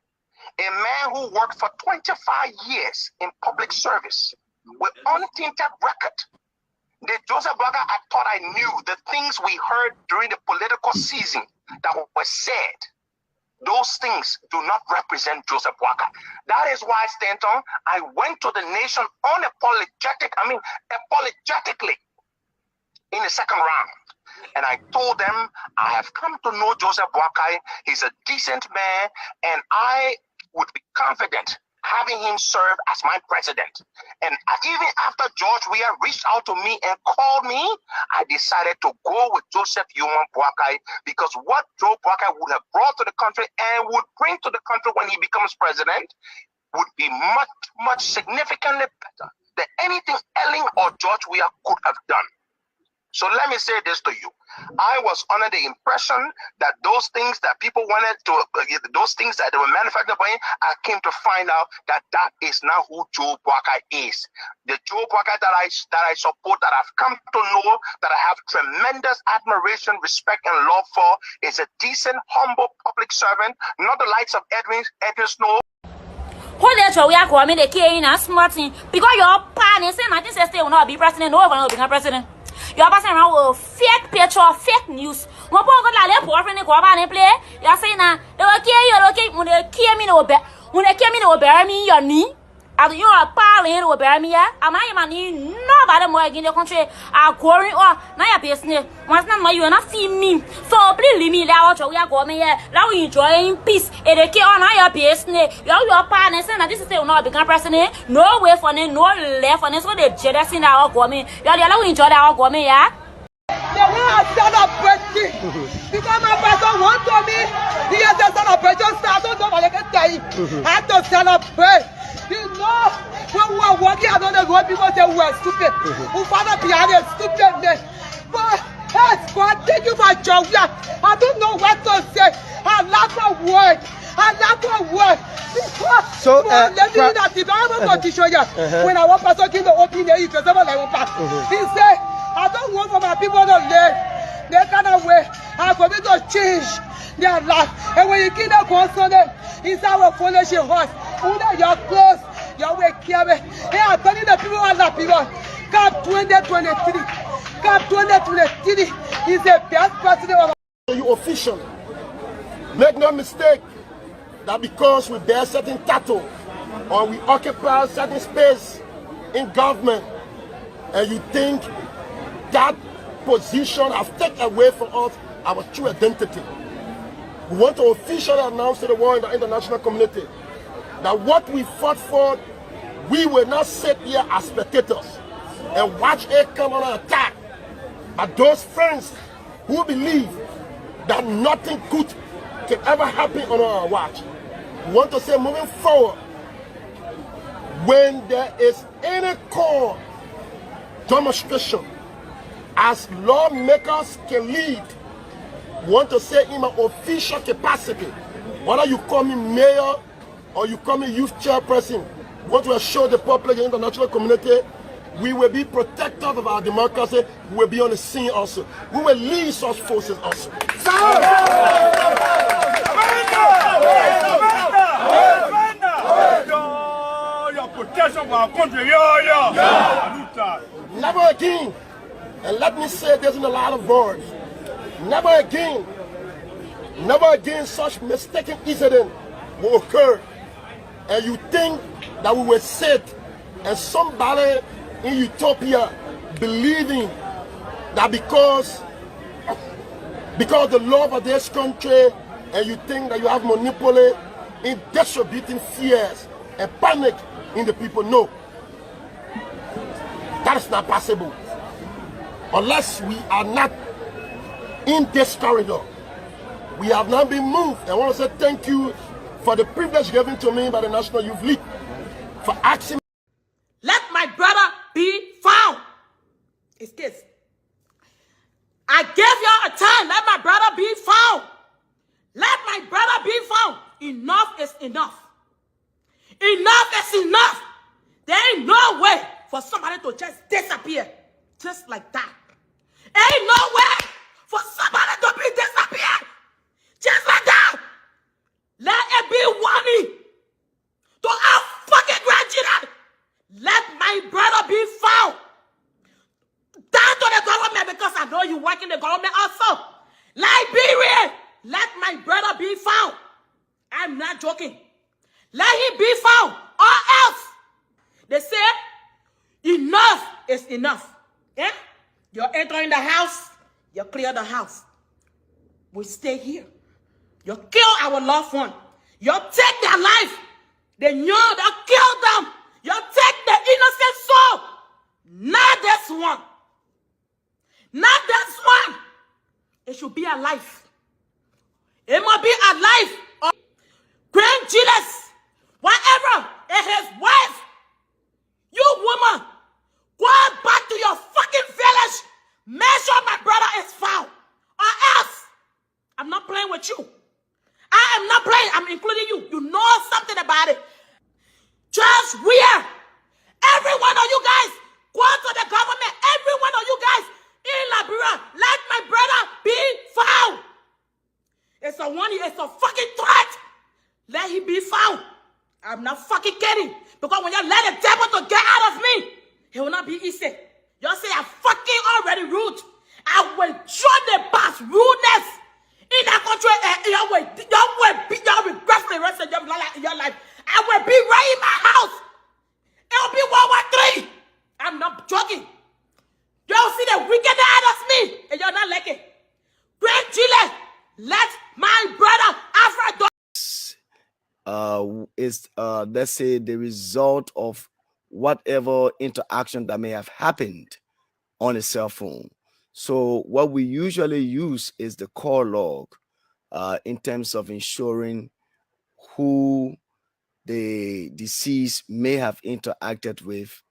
a man who worked for 25 years in public service with untainted record. The Joseph Boycott I thought I knew, the things we heard during the political season that were said. Those things do not represent Joseph Boycott. That is why, Stanton, I went to the nation apologetically in the second round. And I told them, I have come to know Joseph Boycott. He's a decent man, and I would be confident having him serve as my president. And even after George Weah reached out to me and called me, I decided to go with Joseph Human Boycott, because what Joe Boycott would have brought to the country and would bring to the country when he becomes president would be much, much significantly better than anything Ellen or George Weah could have done. So let me say this to you. I was under the impression that those things that people wanted to, those things that they were manufactured by him, I came to find out that that is not who Joe Boycott is. The Joe Boycott that I support, that I've come to know, that I have tremendous admiration, respect, and love for, is a decent, humble public servant, not the likes of Edwin Snow. Hold that we are going to kill in a smart thing because your partner saying 1960 will not be president, no one will become president. You're passing around with fake picture, fake news. One point got like boyfriend and go about and play. You're saying that they will kill you, okay? When they kill me, they will bury me your knee. As you are parling, will bury me. Am I money? Nobody more in the country are going or now business. Once not you are not feed me. So please leave me out. We are going here. Now we enjoying peace. And they kill on your business. Your partner saying that this is still not become president. No way for them, no left on this. So they jealous in our government. You are allowed to enjoy our government, yeah? They want to celebrate because my person wants to me. He has a celebration start. So don't let it die. I have to celebrate. You know, when we were walking along the road, people say we were stupid. We found out behind a stupidness. But, hey, God, thank you for joy. I don't know what to say. I lack a word. So, let me know that if I ever go to show you, when I want person give the opinion, he says, he said, I don't want for my people to live. They cannot wait. I'm going to change their life. And when you give them consonant, it's our foolish horse. Your clothes, your way carry. Hey, I'm telling the people are not people. Cap 2023. Cap 2023 is the best president of you officially. Make no mistake that because we bear certain title or we occupy certain space in government and you think that position has taken away from us our true identity. We want to officially announce to the world and the international community that what we fought for, we will not sit here as spectators and watch it come on an attack. But those friends who believe that nothing good can ever happen on our watch, we want to say moving forward, when there is any call demonstration, as lawmakers can lead, we want to say in my official capacity, whether you call me mayor or you call me youth chairperson, we want to assure the public and international community we will be protectors of our democracy. We will be on the scene also. We will lead such forces also. Your protection for our country. Never again, and let me say this in a lot of words, never again such mistaken incident will occur. And you think that we will sit and somebody in utopia believing that because the love of this country, and you think that you have monopoly in distributing fears and panic in the people. No, that is not possible unless we are not in this corridor. We have not been moved. I want to say thank you for the privilege given to me by the National Youth League for asking. Let my brother be found. It's this. I gave y'all a time. Let my brother be found. Let my brother be found. Enough is enough. Enough is enough. There ain't no way for somebody to just disappear. Just like that. Ain't no way for somebody to be disappeared. Just like that. Let it be warning to our fucking grandchildren. Let my brother be found. Down to the government, because I know you work in the government also. Liberia, let my brother be found. I'm not joking. Let him be found, or else. They say, enough is enough. Yeah? You enter in the house, you clear the house. We stay here. You kill our loved one. You take their life. They know they kill them. You take the innocent soul. Not this one. Not this one. It should be alive. It must be alive. Or grandchildren, whatever, and his wife. You woman, go back to your fucking village. Make sure my brother is found. Or else, I'm not playing with you. I am not playing. I'm including you. You know something about it. Just where every one of you guys go to the government. Every one of you guys in Liberia, let my brother be found. It's a fucking threat. Let him be found. I'm not fucking kidding. Because when you let the devil to get out of me, it will not be easy. Y'all say I'm fucking already rude. I will show the past rudeness in that country. Y'all will regret the rest of your life. I will be right in my house. It will be World War III. I'm not joking. Y'all see the wickedness out of me, and you're not like it. Great Chile, let my brother Afro is let's say the result of whatever interaction that may have happened on a cell phone. So what we usually use is the call log in terms of ensuring who the deceased may have interacted with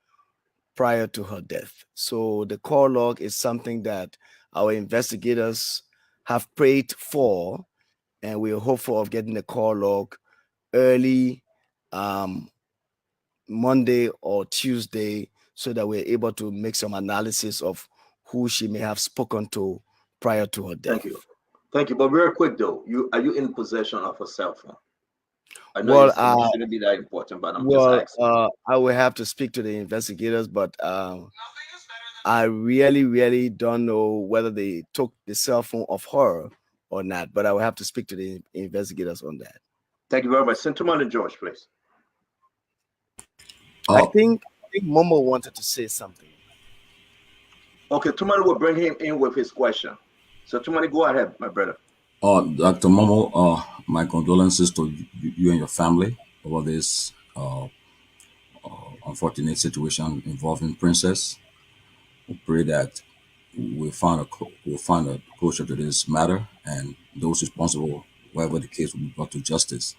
prior to her death. So the call log is something that our investigators have prayed for, and we're hopeful of getting the call log early Monday or Tuesday, so that we're able to make some analysis of who she may have spoken to prior to her death. Thank you. But real quick though, are you in possession of a cell phone? I know it shouldn't be that important, but I'm just asking. I will have to speak to the investigators, but I really don't know whether they took the cell phone of her or not, but I will have to speak to the investigators on that. Thank you very much. Sentimont and George, please. I think Momo wanted to say something. Okay, tomorrow we'll bring him in with his question. So, Tumani, go ahead, my brother. Dr. Momo, my condolences to you and your family over this unfortunate situation involving Princess. We pray that we'll find a closure to this matter, and those responsible, wherever the case, will be brought to justice.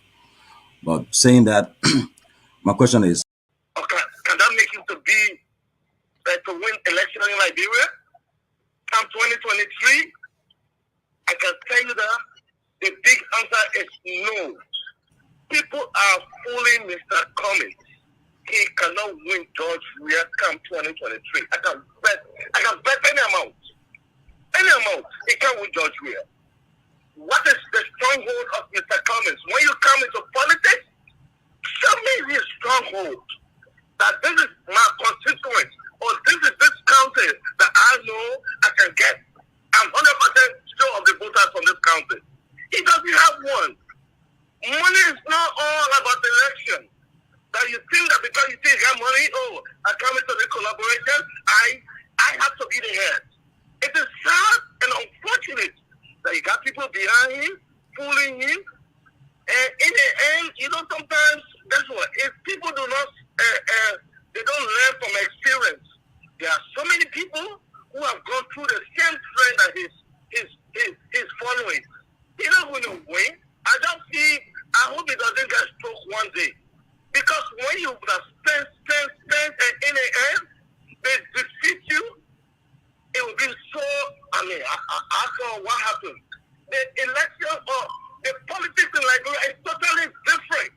But saying that, my question is, Can that make him to win election in Liberia? Come 2023, I can tell you that the big answer is no. People are fooling Mr. Cummings. He cannot win George Weah come 2023. I can bet any amount. Any amount. He can't win George Weah. What is the stronghold of Mr. Cummings? When you come into politics, show me his stronghold. That this is my constituent, or this is this county that I know I can get. I'm 100% sure of the voters from this county. He doesn't have one. Money is not all about election. That you think that because you think you have money, I come into the collaboration, I have to be the head. It is sad and unfortunate that you got people behind him, fooling him, and in the end, sometimes, guess what? If people do not, they don't learn from experience. There are so many people who have gone through the same trend that he's following. He's not going to win. I hope he doesn't get struck one day. Because when you spend, and in the end, they defeat you, it will be so, after what happened. The election or the politics in Liberia is totally different.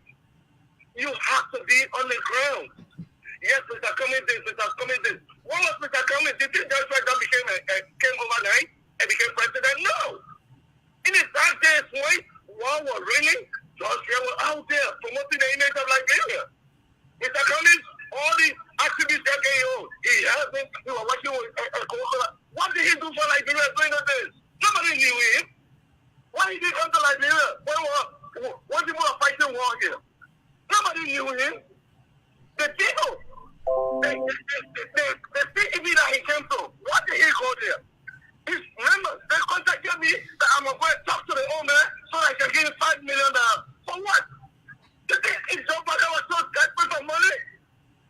You have to be on the ground. Yes, Mr. Cummings did, Mr. Cummings did. What was Mr. Cummings? Did you just that came overnight and became president? No. In the dark days when war was raining, George Weah was out there promoting the image of Liberia. Mr. Cummings, all the activists that he hasn't, he was working with what did he do for Liberia during the days? Nobody knew him. Why did he come to Liberia? When people were fighting war here? Nobody knew him. The people, the CEV that he came to, what did he go there? His members, they contacted me that I'm going to talk to the owner so I can give him $5 million. For what? You think if Joe Biden was so desperate for money,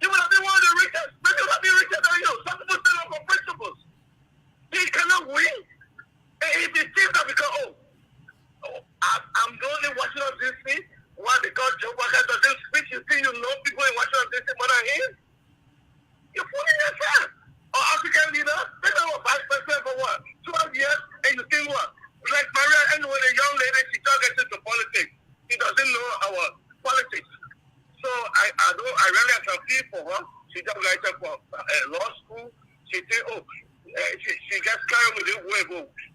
he would have been one of the richest. Maybe he would have been richer than you. Some people stand up for principles. He cannot win. And if he thinks that because, I'm the only Washington DC, why? Because Joe Biden doesn't speak, you think you know people in Washington DC more than him? You're fooling yourself. Or African leader, they know what vice president for what? 12 years, and you think what? Like Maria, anyway, the young lady, she just gets into politics. She doesn't know our politics. So I really can feel for her. She just graduated from law school. She think, she gets carried with it.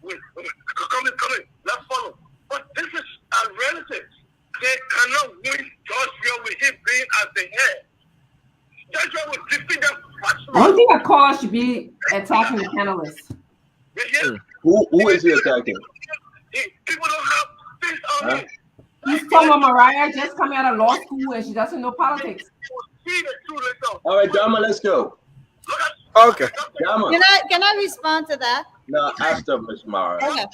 Come in, let's follow. But this is our relatives. They cannot win George Weah with him being at the head. George Weah will defeat them. I don't think a caller should be attacking the panelists. Who is he attacking? People don't have things on him. He's talking about Mariah just coming out of law school and she doesn't know politics. All right, Dama, let's go. Okay. Dama. Can I respond to that? No, after Ms. Mara. Okay.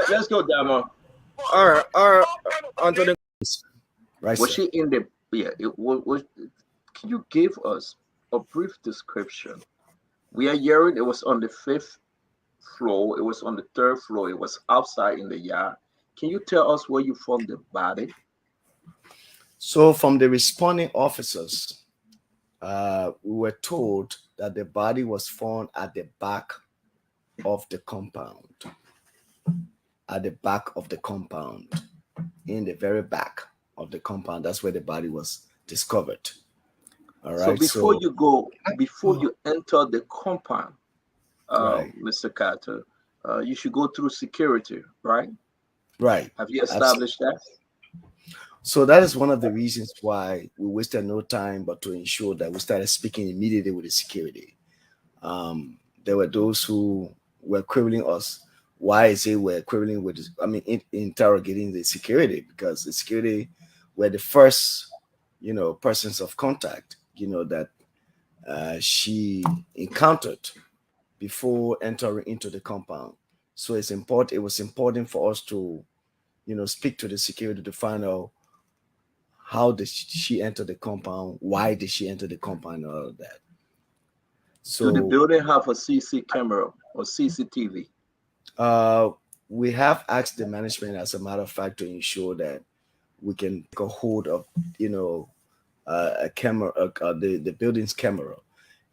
Let's go, Dama. All right. Onto the right. Was she in the? Yeah. Can you give us a brief description? We are hearing it was on the 5th floor. It was on the 3rd floor. It was outside in the yard. Can you tell us where you found the body? So, from the responding officers, we were told that the body was found at the back of the compound. At the back of the compound, in the very back of the compound. That's where the body was discovered. All right. So before you enter the compound, right. Mr. Carter, you should go through security, right? Right. Have you established that? So that is one of the reasons why we wasted no time, but to ensure that we started speaking immediately with the security. There were those who were quibbling us. Why is it we're quibbling with? Interrogating the security, because the security were the first, persons of contact, that she encountered before entering into the compound. So it's important. It was important for us to, speak to the security to find out how did she enter the compound, why did she enter the compound, and all of that. Do the So building have a CC camera or CCTV? we have asked the management, as a matter of fact, to ensure that we can take a hold of, a camera, the building's camera.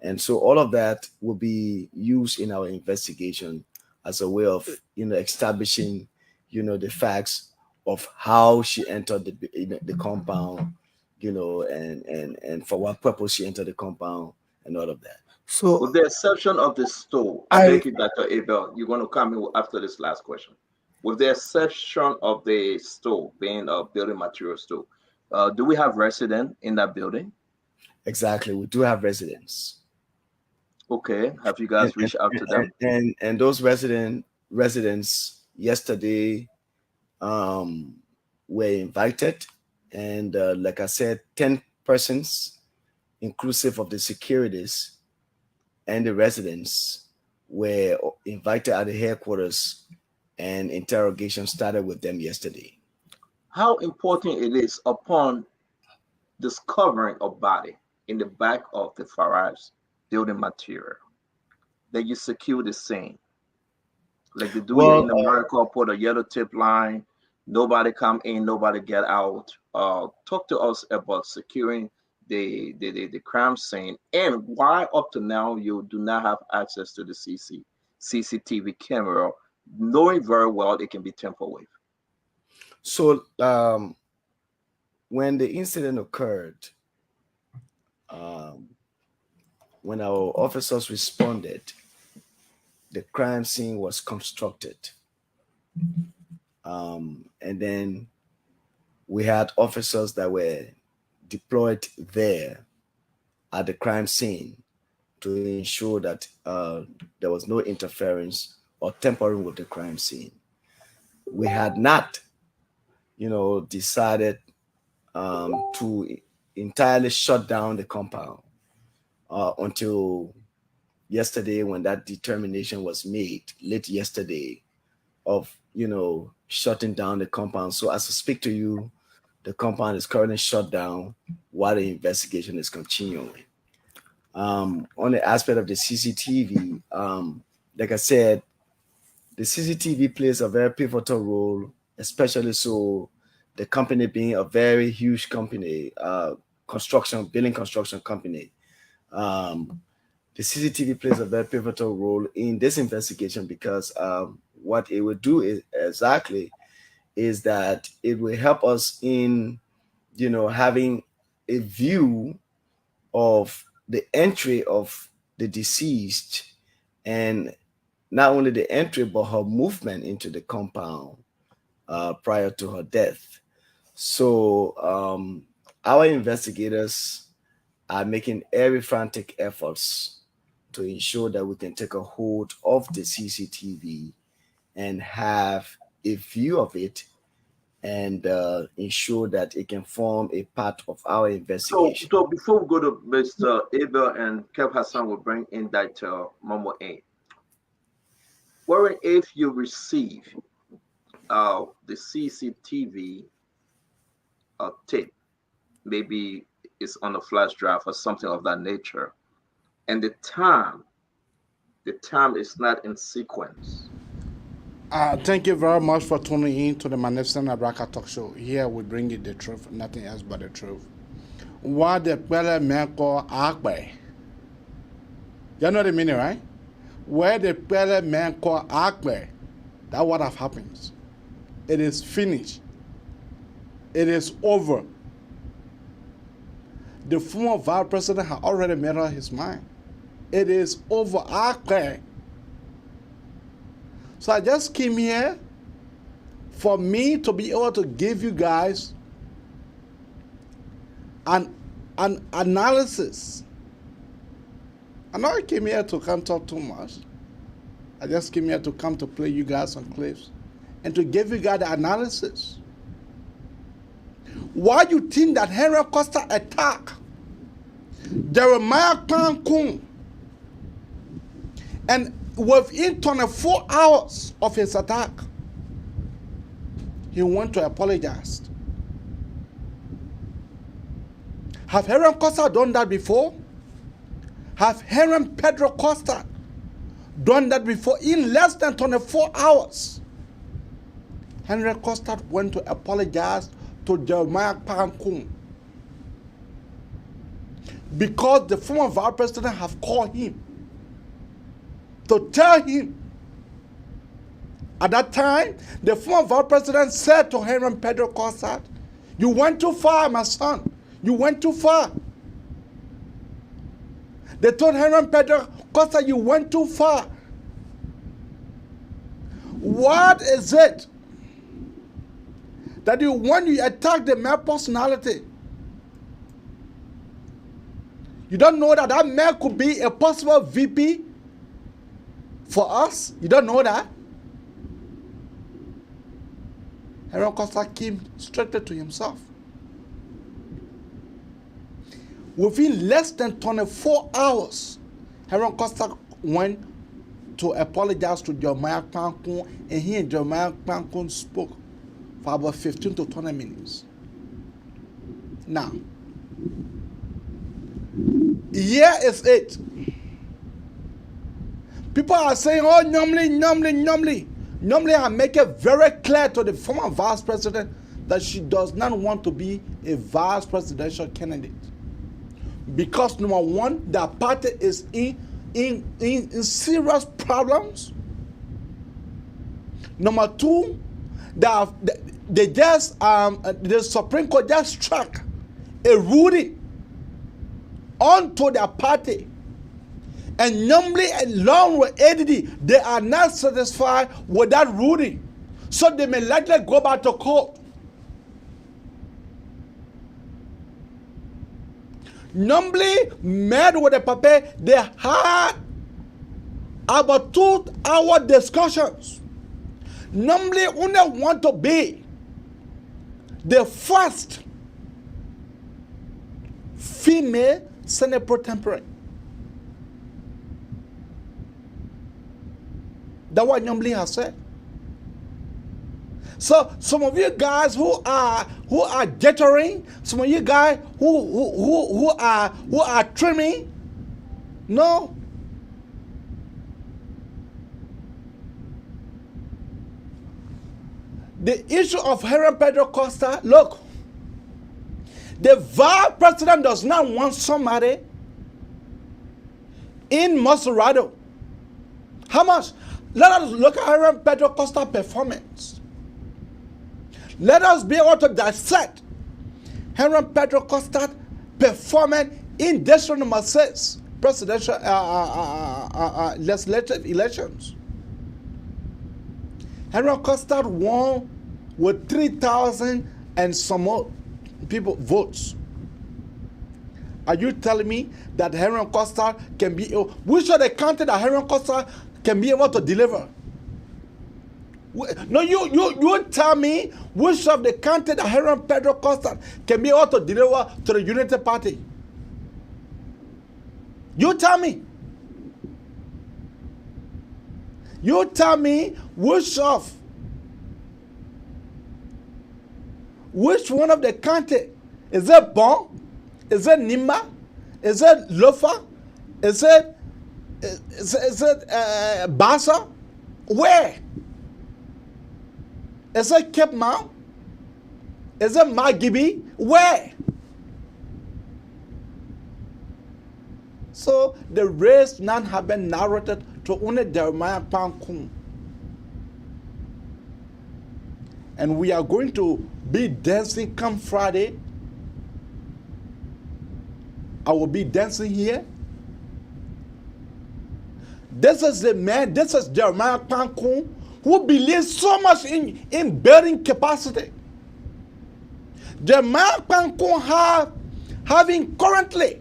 And so all of that will be used in our investigation as a way of, establishing, the facts of how she entered the compound, and for what purpose she entered the compound and all of that. So, with the exception of the store, I beg you, Dr. Abel, you're going to come in after this last question. With the exception of the store being a building material store, do we have residents in that building? Exactly, we do have residents. Okay, have you guys reached out to them? And those residents yesterday were invited, and like I said, 10 persons, inclusive of the securities and the residents, were invited at the headquarters, and interrogation started with them yesterday. How important it is upon discovering a body in the back of the Farage building material that you secure the scene, like they do here in America, put a yellow tape line, nobody come in, nobody get out. Talk to us about securing the crime scene, and why up to now you do not have access to the CCTV camera, knowing very well it can be tampered with. So when the incident occurred, when our officers responded, the crime scene was constructed. And then we had officers that were deployed there at the crime scene to ensure that there was no interference or tampering with the crime scene. We had not, decided to entirely shut down the compound until yesterday, when that determination was made, late yesterday, of shutting down the compound. So as I speak to you, the compound is currently shut down while the investigation is continuing. On the aspect of the CCTV, like I said, the CCTV plays a very pivotal role, especially so the company being a very huge company, building construction company. The CCTV plays a very pivotal role in this investigation because what it will do is that it will help us in, having a view of the entry of the deceased, and not only the entry but her movement into the compound prior to her death. So our investigators are making every frantic efforts to ensure that we can take a hold of the CCTV and have a view of it, and ensure that it can form a part of our investigation. So before we go to Mr. Abel and Kev Hassan will bring in that Momo A. Wherein if you receive the CCTV tape, maybe it's on a flash drive or something of that nature, and the time is not in sequence. Thank you very much for tuning in to the Magnificent Abraka Talk Show. Here we bring you the truth, nothing else but the truth. What the Pele man call Akbe. You know the meaning, right? Where the Pele man call Akbe, that's what have happened. It is finished. It is over. The former vice president has already made up his mind. It is over. Akbe. So I just came here for me to be able to give you guys an analysis. I know I came here to come talk too much. I just came here to come to play you guys some clips and to give you guys the analysis. Why you think that Henry Costa attacked Jeremiah Kwankun and within 24 hours of his attack, he went to apologize. Have Henry Costa done that before? Have Henry Pedro Costa done that before? In less than 24 hours, Henry Costa went to apologize to Jeremiah Pankun because the former vice president have called him to tell him. At that time, the former vice president said to Henry Pedro Costa, "You went too far, my son. You went too far." They told Henry Pedro Costa, "You went too far." What is it that when you attack the mayor personality, you don't know that that mayor could be a possible VP for us? You don't know that? Henry Costa came straight to himself. Within less than 24 hours, Henry Costa went to apologize to Jeremiah Pankun, and he and Jeremiah Pankun spoke for about 15 to 20 minutes. Now, here is it. People are saying, "Oh, Nyomli. Nyomli I make it very clear to the former vice president that she does not want to be a vice presidential candidate. Because number one, the party is in serious problems. Number two, the Supreme Court just struck a ruling onto their party. And normally, along with ADD, they are not satisfied with that ruling. So they may likely go back to court. Normally, made with the paper, they had about 2-hour discussions. Normally, only want to be the first female Senate pro tempore. That's what Nyomli has said. So some of you guys who are jittering, some of you guys who are trimming, no. The issue of Henry Pedro Costa, look, the vice president does not want somebody in Maserado. How much? Let us look at Henry Pedro Costa's performance. Let us be able to dissect Henry Pedro Costa's performance in District Number 6 presidential legislative elections. Henry Costa won with 3,000 and some more people votes. Are you telling me that Henry Costa can be, which of the county that Henry Costa can be able to deliver? No, you tell me which of the county that Henry Pedro Costa can be able to deliver to the Unity Party. You tell me. You tell me which one of the county? Is it Bon? Is it Nimba? Is it Lofa? Is it Bassa? Where? Is it Cape Mount? Is it Magibi? Where? So the race none have been narrated to only Jeremiah Pankun. And we are going to be dancing come Friday. I will be dancing here. This is the man, this is Jeremiah Pankun, who believes so much in building capacity. Jeremiah Pankun having currently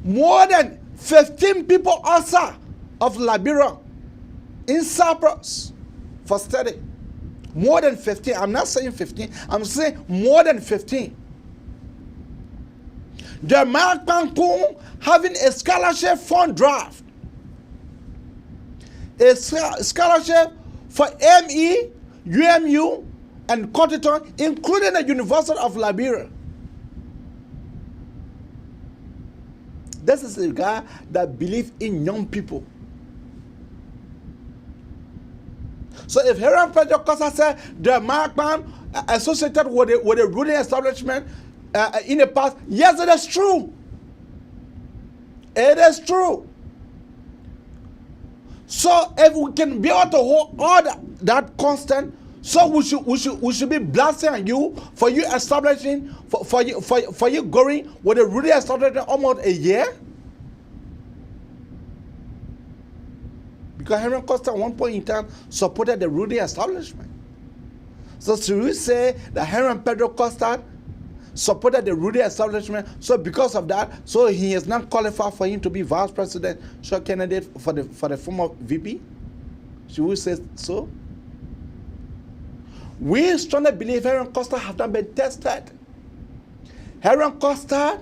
more than 15 people outside of Liberia in Cyprus for study. More than 15. I'm not saying 15. I'm saying more than 15. Jeremiah Pankun having a scholarship fund draft a scholarship for ME, UMU, and Cotton, including the University of Liberia. This is a guy that believes in young people. So if Heron Pedro Costa said the Markman associated with the ruling establishment in the past, yes, it is true. It is true. So if we can be able to hold all that constant, so we should be blasting you for you establishing for you going with the ruling establishment almost a year. Because Henry Costa at one point in time supported the ruling establishment. So should we say that Henry Pedro Costa supported the ruling establishment, so because of that, so he is not qualified for him to be vice presidential candidate for the former VP? Should we say so? We strongly believe Henry Costa have not been tested. Henry Costa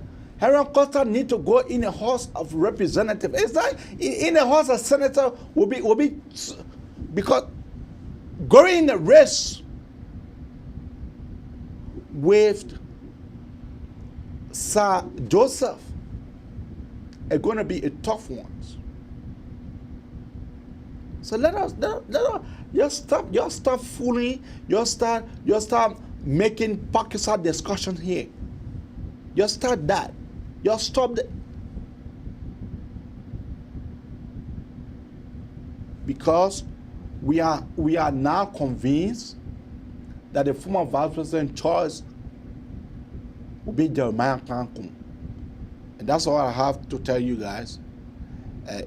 need to go in a House of Representatives. It's not in a House of Senator will be because going in a race with Sir Joseph are going to be a tough one. So let us just stop fooling. Just start making Pakistan discussion here. Just start that. Just stop that. Because we are now convinced that the former Vice President choice will be Jeremiah Kankum. And that's all I have to tell you guys.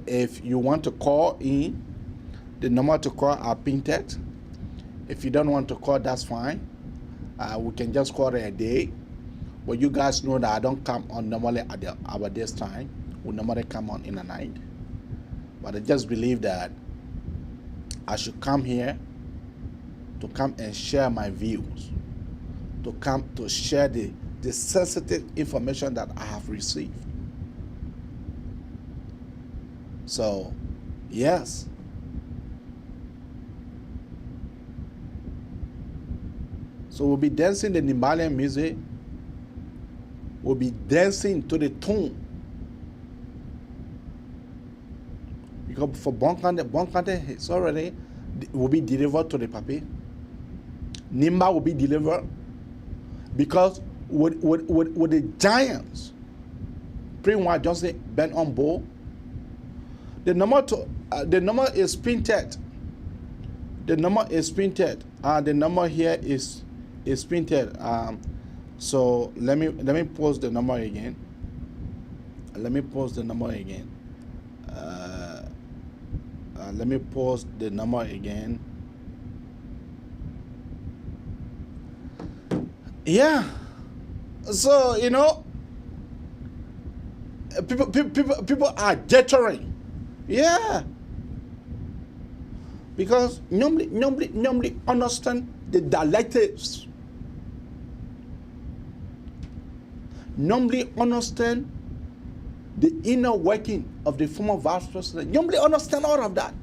If you want to call in, the number to call are painted. If you don't want to call, that's fine. We can just call it a day. But you guys know that I don't come on normally at about this time. We normally come on in the night. But I just believe that I should come here to come and share my views, to come to share the sensitive information that I have received. So, yes. So we'll be dancing the Nimbalian music. We'll be dancing to the tune. Because for Bonkante, it's already will be delivered to the papi. Nimba will be delivered because with the Giants, Prince Johnson been on board. The number is printed. The number is printed. The number here is printed. So let me post the number again. Let me post the number again. Let me post the number again. Yeah. So you know, people are jittering. Yeah. Because normally understand the dialectics. Normally understand the inner working of the former vice president. Normally understand all of that.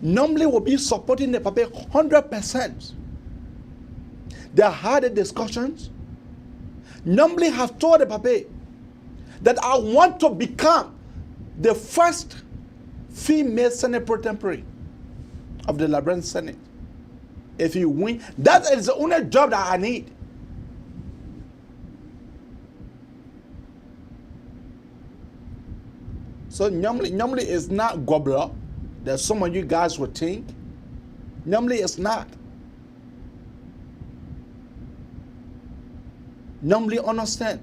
Normally will be supporting the paper 100%. They had the discussions. Normally have told the paper that I want to become the first female Senate pro tempore of the Liberian Senate. If you win, that is the only job that I need. So normally it's not gobbler that some of you guys would think. Normally it's not. Normally understand.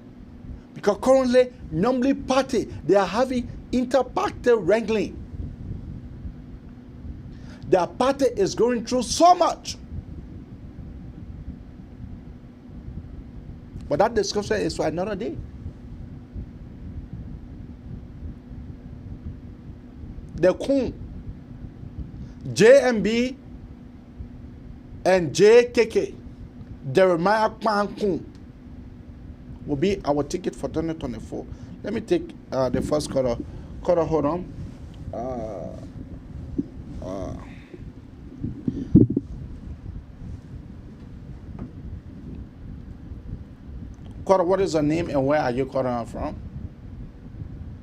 Because currently, normally party, they are having inter-party wrangling. Their party is going through so much. But that discussion is for another day. The Kun, JMB, and JKK, Jeremiah Kun, will be our ticket for 2024. Let me take the first caller. Caller, hold on. Cora, what is your name and where are you calling from?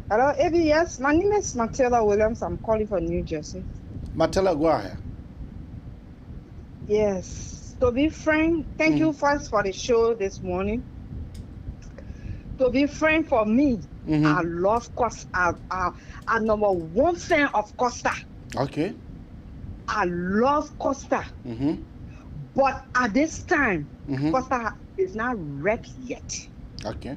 Hello, Eddie. Yes, my name is Matilda Williams. I'm calling from New Jersey. Matilda, go ahead. Yes. To be frank, thank you first for the show this morning. To be frank, for me, I love Costa. I'm number one fan of Costa. Okay. I love Costa. But at this time, Costa is not rep yet. Okay.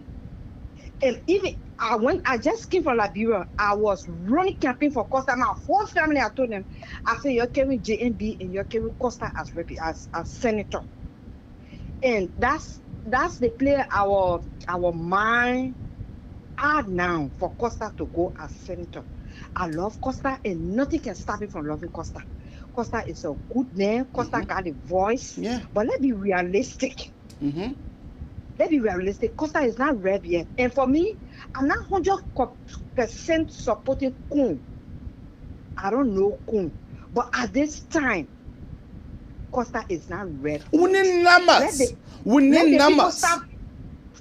And even I just came from Liberia. I was running campaign for Costa. My whole family, I told them, I said, you're carrying JNB and you're carrying Costa as senator. And that's the play our mind are now for Costa to go as senator. I love Costa and nothing can stop me from loving Costa. Costa is a good man. Costa got a voice. Yeah. But let's be realistic. Let's be realistic. Costa is not rep yet. And for me, I'm not 100% supporting Kun. I don't know Kun. But at this time, Costa is not rep. We need numbers. We need numbers.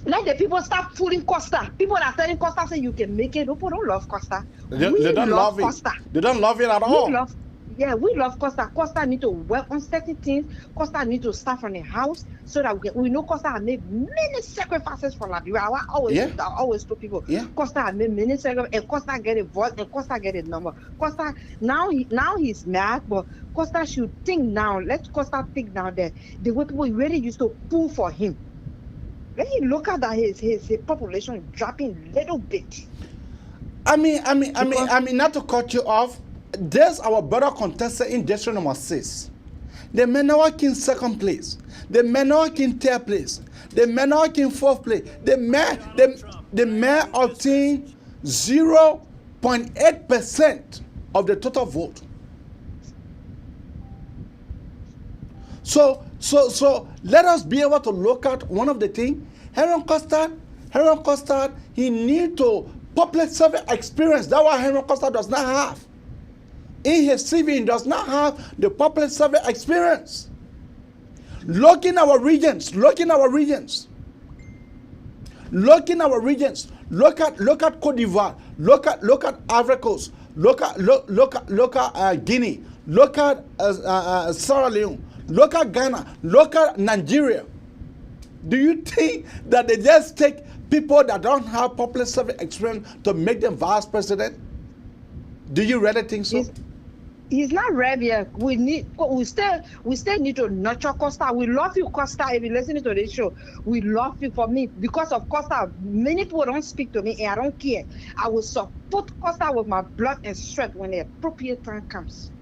Let the people stop fooling Costa. People are telling Costa say you can make it. People don't love Costa. They don't love it. Costa. They don't love it at all. We love Costa. Costa need to work on certain things. Costa need to start from the house so that we know Costa has made many sacrifices for Liberia. I always tell people, Costa has made many sacrifices, and Costa get a voice, and Costa get a number. Costa now he's mad, but Costa should think now. Let Costa think now that the way people really used to pull for him. When you look at that, his population dropping a little bit. I mean, not to cut you off. There's our brother contestant in district number 6. The men are in second place. The men are in third place. The men are in fourth place. The men obtained 0.8% of the total vote. So let us be able to look at one of the things. Henry Costa, he need to public service experience. That's what Henry Costa does not have. In his CV, he does not have the public service experience. Look in our regions. Look at Cote d'Ivoire. Look at Ivory Coast. Look at Guinea. Look at Sierra Leone. Look at Ghana. Look at Nigeria. Do you think that they just take people that don't have public service experience to make them vice president? Do you really think so? He's not ready yet. We still need to nurture Costa. We love you, Costa. If you're listening to this show, we love you. For me, because of Costa, many people don't speak to me, and I don't care. I will support Costa with my blood and sweat when the appropriate time comes.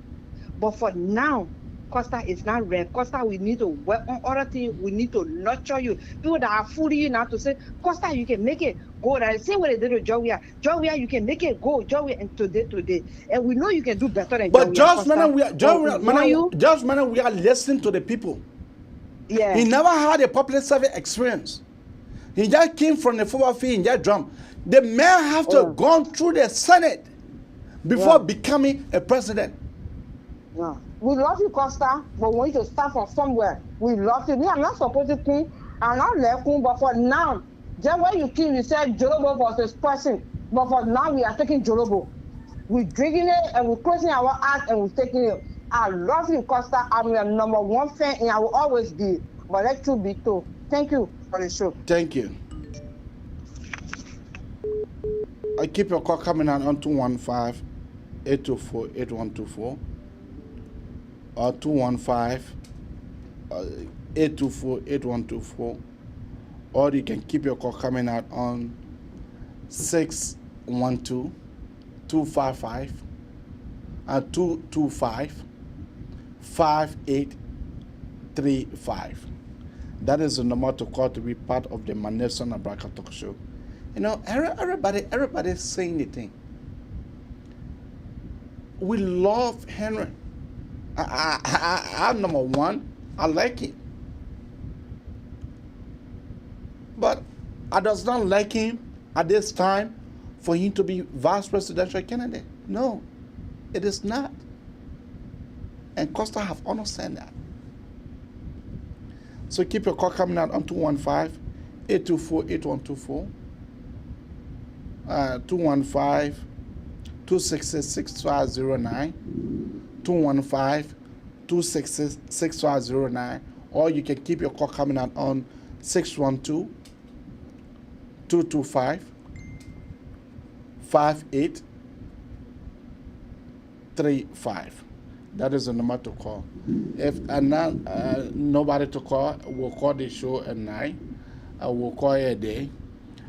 But for now, Costa is not ready. Costa, we need to work on other things. We need to nurture you. People that are fooling you now to say, Costa, you can make it. Go there. Same way they did with Joia. Joia, you can make it. Go. Joia, and today. And we know you can do better than but Joia. Just man, we are listening to the people. Yeah. He never had a public service experience. He just came from the football field and just drum. The man have to go through the Senate before becoming a president. Yeah. We love you, Costa, but we need to start from somewhere. We love you. Me, I'm not supposed to think. I'm not left, but for now, just when you came, you said Jolobo was this person. But for now, we are taking Jolobo. We're drinking it and we're closing our eyes and we're taking it. I love you, Costa. I'm your number one fan and I will always be. But let you be too. Thank you for the show. Thank you. I keep your call coming on 215-824-8124 or 215-824-8124. Or you can keep your call coming out on 612-255 and 225-5835. That is the number to call to be part of the Manelson Abraka Talk Show. You know, everybody's saying the thing. We love Henry. I'm number one. I like him. But I does not like him at this time for him to be vice presidential candidate. No. It is not. And Costa have understand that. So keep your call coming out on 215-824-8124. 215-266-6509. 215-266-6509. Or you can keep your call coming out on 612-225-5835. That is the number to call. If nobody to call, we'll call the show at 9. We'll call you a day.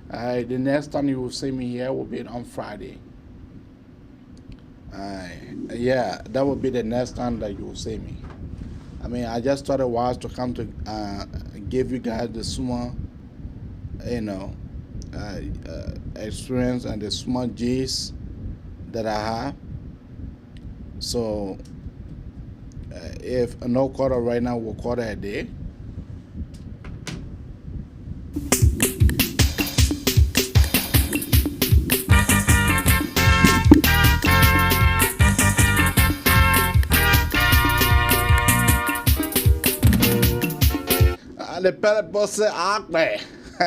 The next time you will see me here will be on Friday. Yeah, that will be the next time that you will see me. I mean, I just thought it was to come to give you guys the small, experience and the small gist that I have. So, if no quarter right now, we'll quarter a day. The pellet boss said,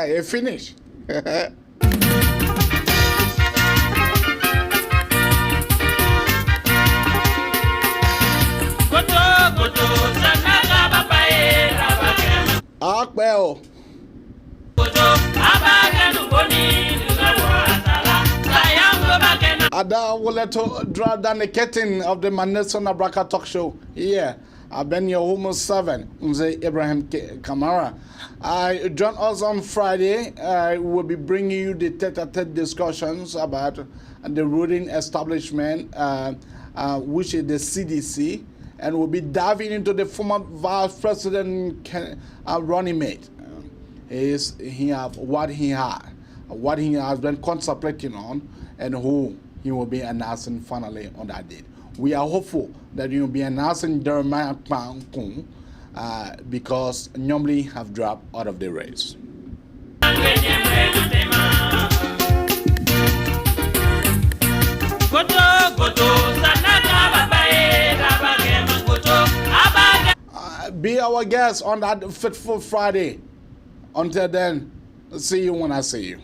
you finish. Well. Ada will let draw down the curtain of the Maneson Abraka talk show. Yeah, I've been your almost 7. Mzee Ibrahim Kamara. Join us on Friday. I will be bringing you the tete-a-tete discussions about the ruling establishment, which is the CDC, and we'll be diving into the former Vice President running mate. What he has been contemplating on, and who he will be announcing finally on that date. We are hopeful that he will be announcing Jeremiah Kung because normally have dropped out of the race. Be our guest on that fateful Friday. Until then, see you when I see you.